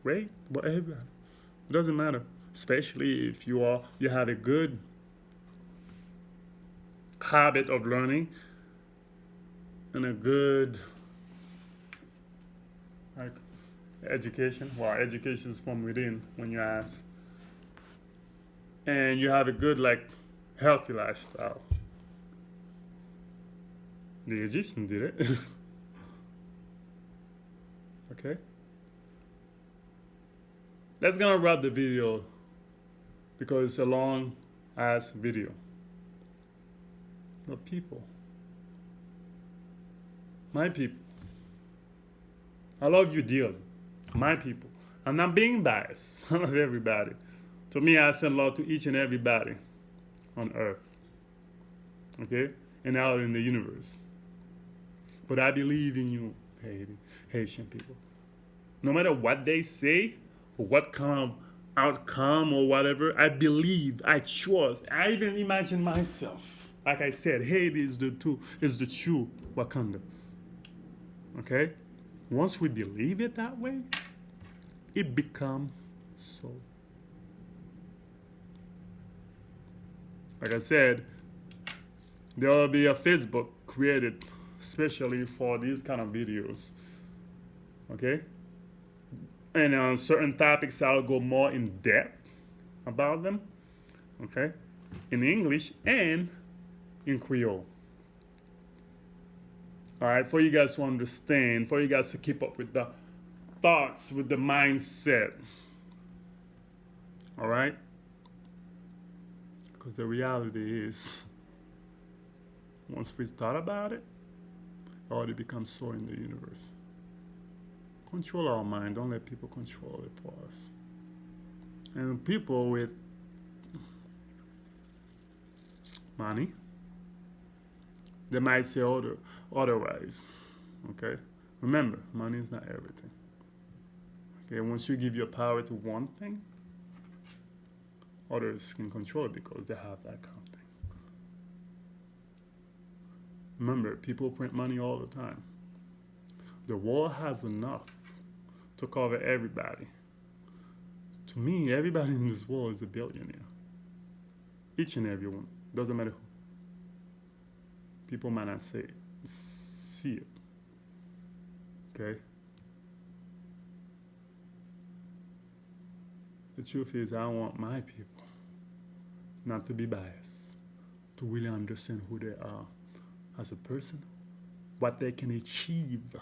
way, but everybody. It doesn't matter. Especially if you have a good habit of learning and a good like education. Well, education is from within when you ask. And you have a good like healthy lifestyle. The Egyptians did it. Okay? That's gonna wrap the video because it's a long ass video. But people, my people, I love you dearly. My people. I'm not being biased. I love everybody. To me, I send love to each and everybody on earth. Okay? And out in the universe. But I believe in you, Haitian people. No matter what they say, or what kind of outcome or whatever, I believe, I trust. I even imagine myself. Like I said, Haiti is the true Wakanda. Okay? Once we believe it that way, it becomes so. Like I said, there will be a Facebook created especially for these kind of videos. Okay? And on certain topics, I'll go more in depth about them. Okay? In English and in Creole. Alright, for you guys to understand, for you guys to keep up with the thoughts, with the mindset. Alright? Because the reality is, once we thought about it already becomes so in the universe. Control our mind. Don't let people control it for us. And people with money, they might say otherwise. Okay? Remember, money is not everything. Okay? Once you give your power to one thing, others can control it because they have that kind of thing. Remember, people print money all the time. The world has enough to cover everybody. To me, everybody in this world is a billionaire. Each and every one. Doesn't matter who. People might not see it. Okay? The truth is, I want my people not to be biased, to really understand who they are as a person, what they can achieve.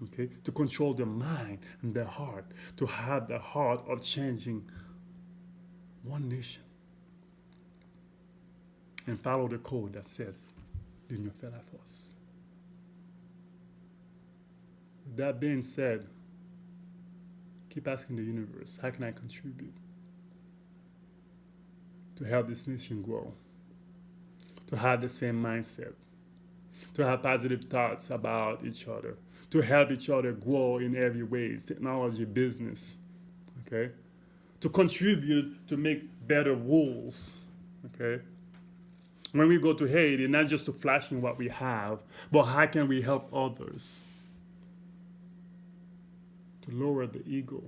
Okay? To control their mind and their heart, to have the heart of changing one nation. and follow the code that says, l'union fait la force. With that being said, keep asking the universe, how can I contribute to help this nation grow, to have the same mindset, to have positive thoughts about each other, to help each other grow in every ways, technology, business, okay? To contribute to make better rules, okay? When we go to Haiti, not just to flash in what we have, but how can we help others to lower the ego?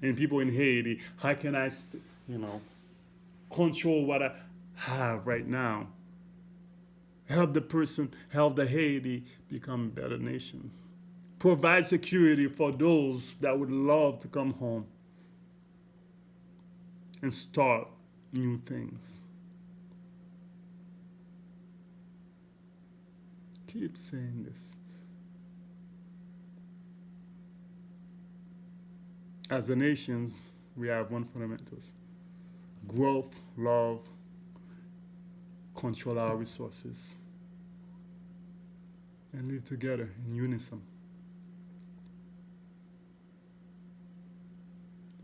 And people in Haiti, how can I, control what I have right now? Help the person, help the Haiti become a better nation. Provide security for those that would love to come home and start new things. Keep saying this. As a nations, we have one fundamentals: growth, love, control our resources, and live together in unison.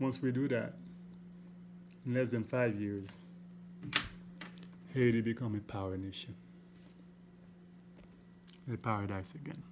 Once we do that, in less than 5 years, Haiti become a power nation, a paradise again.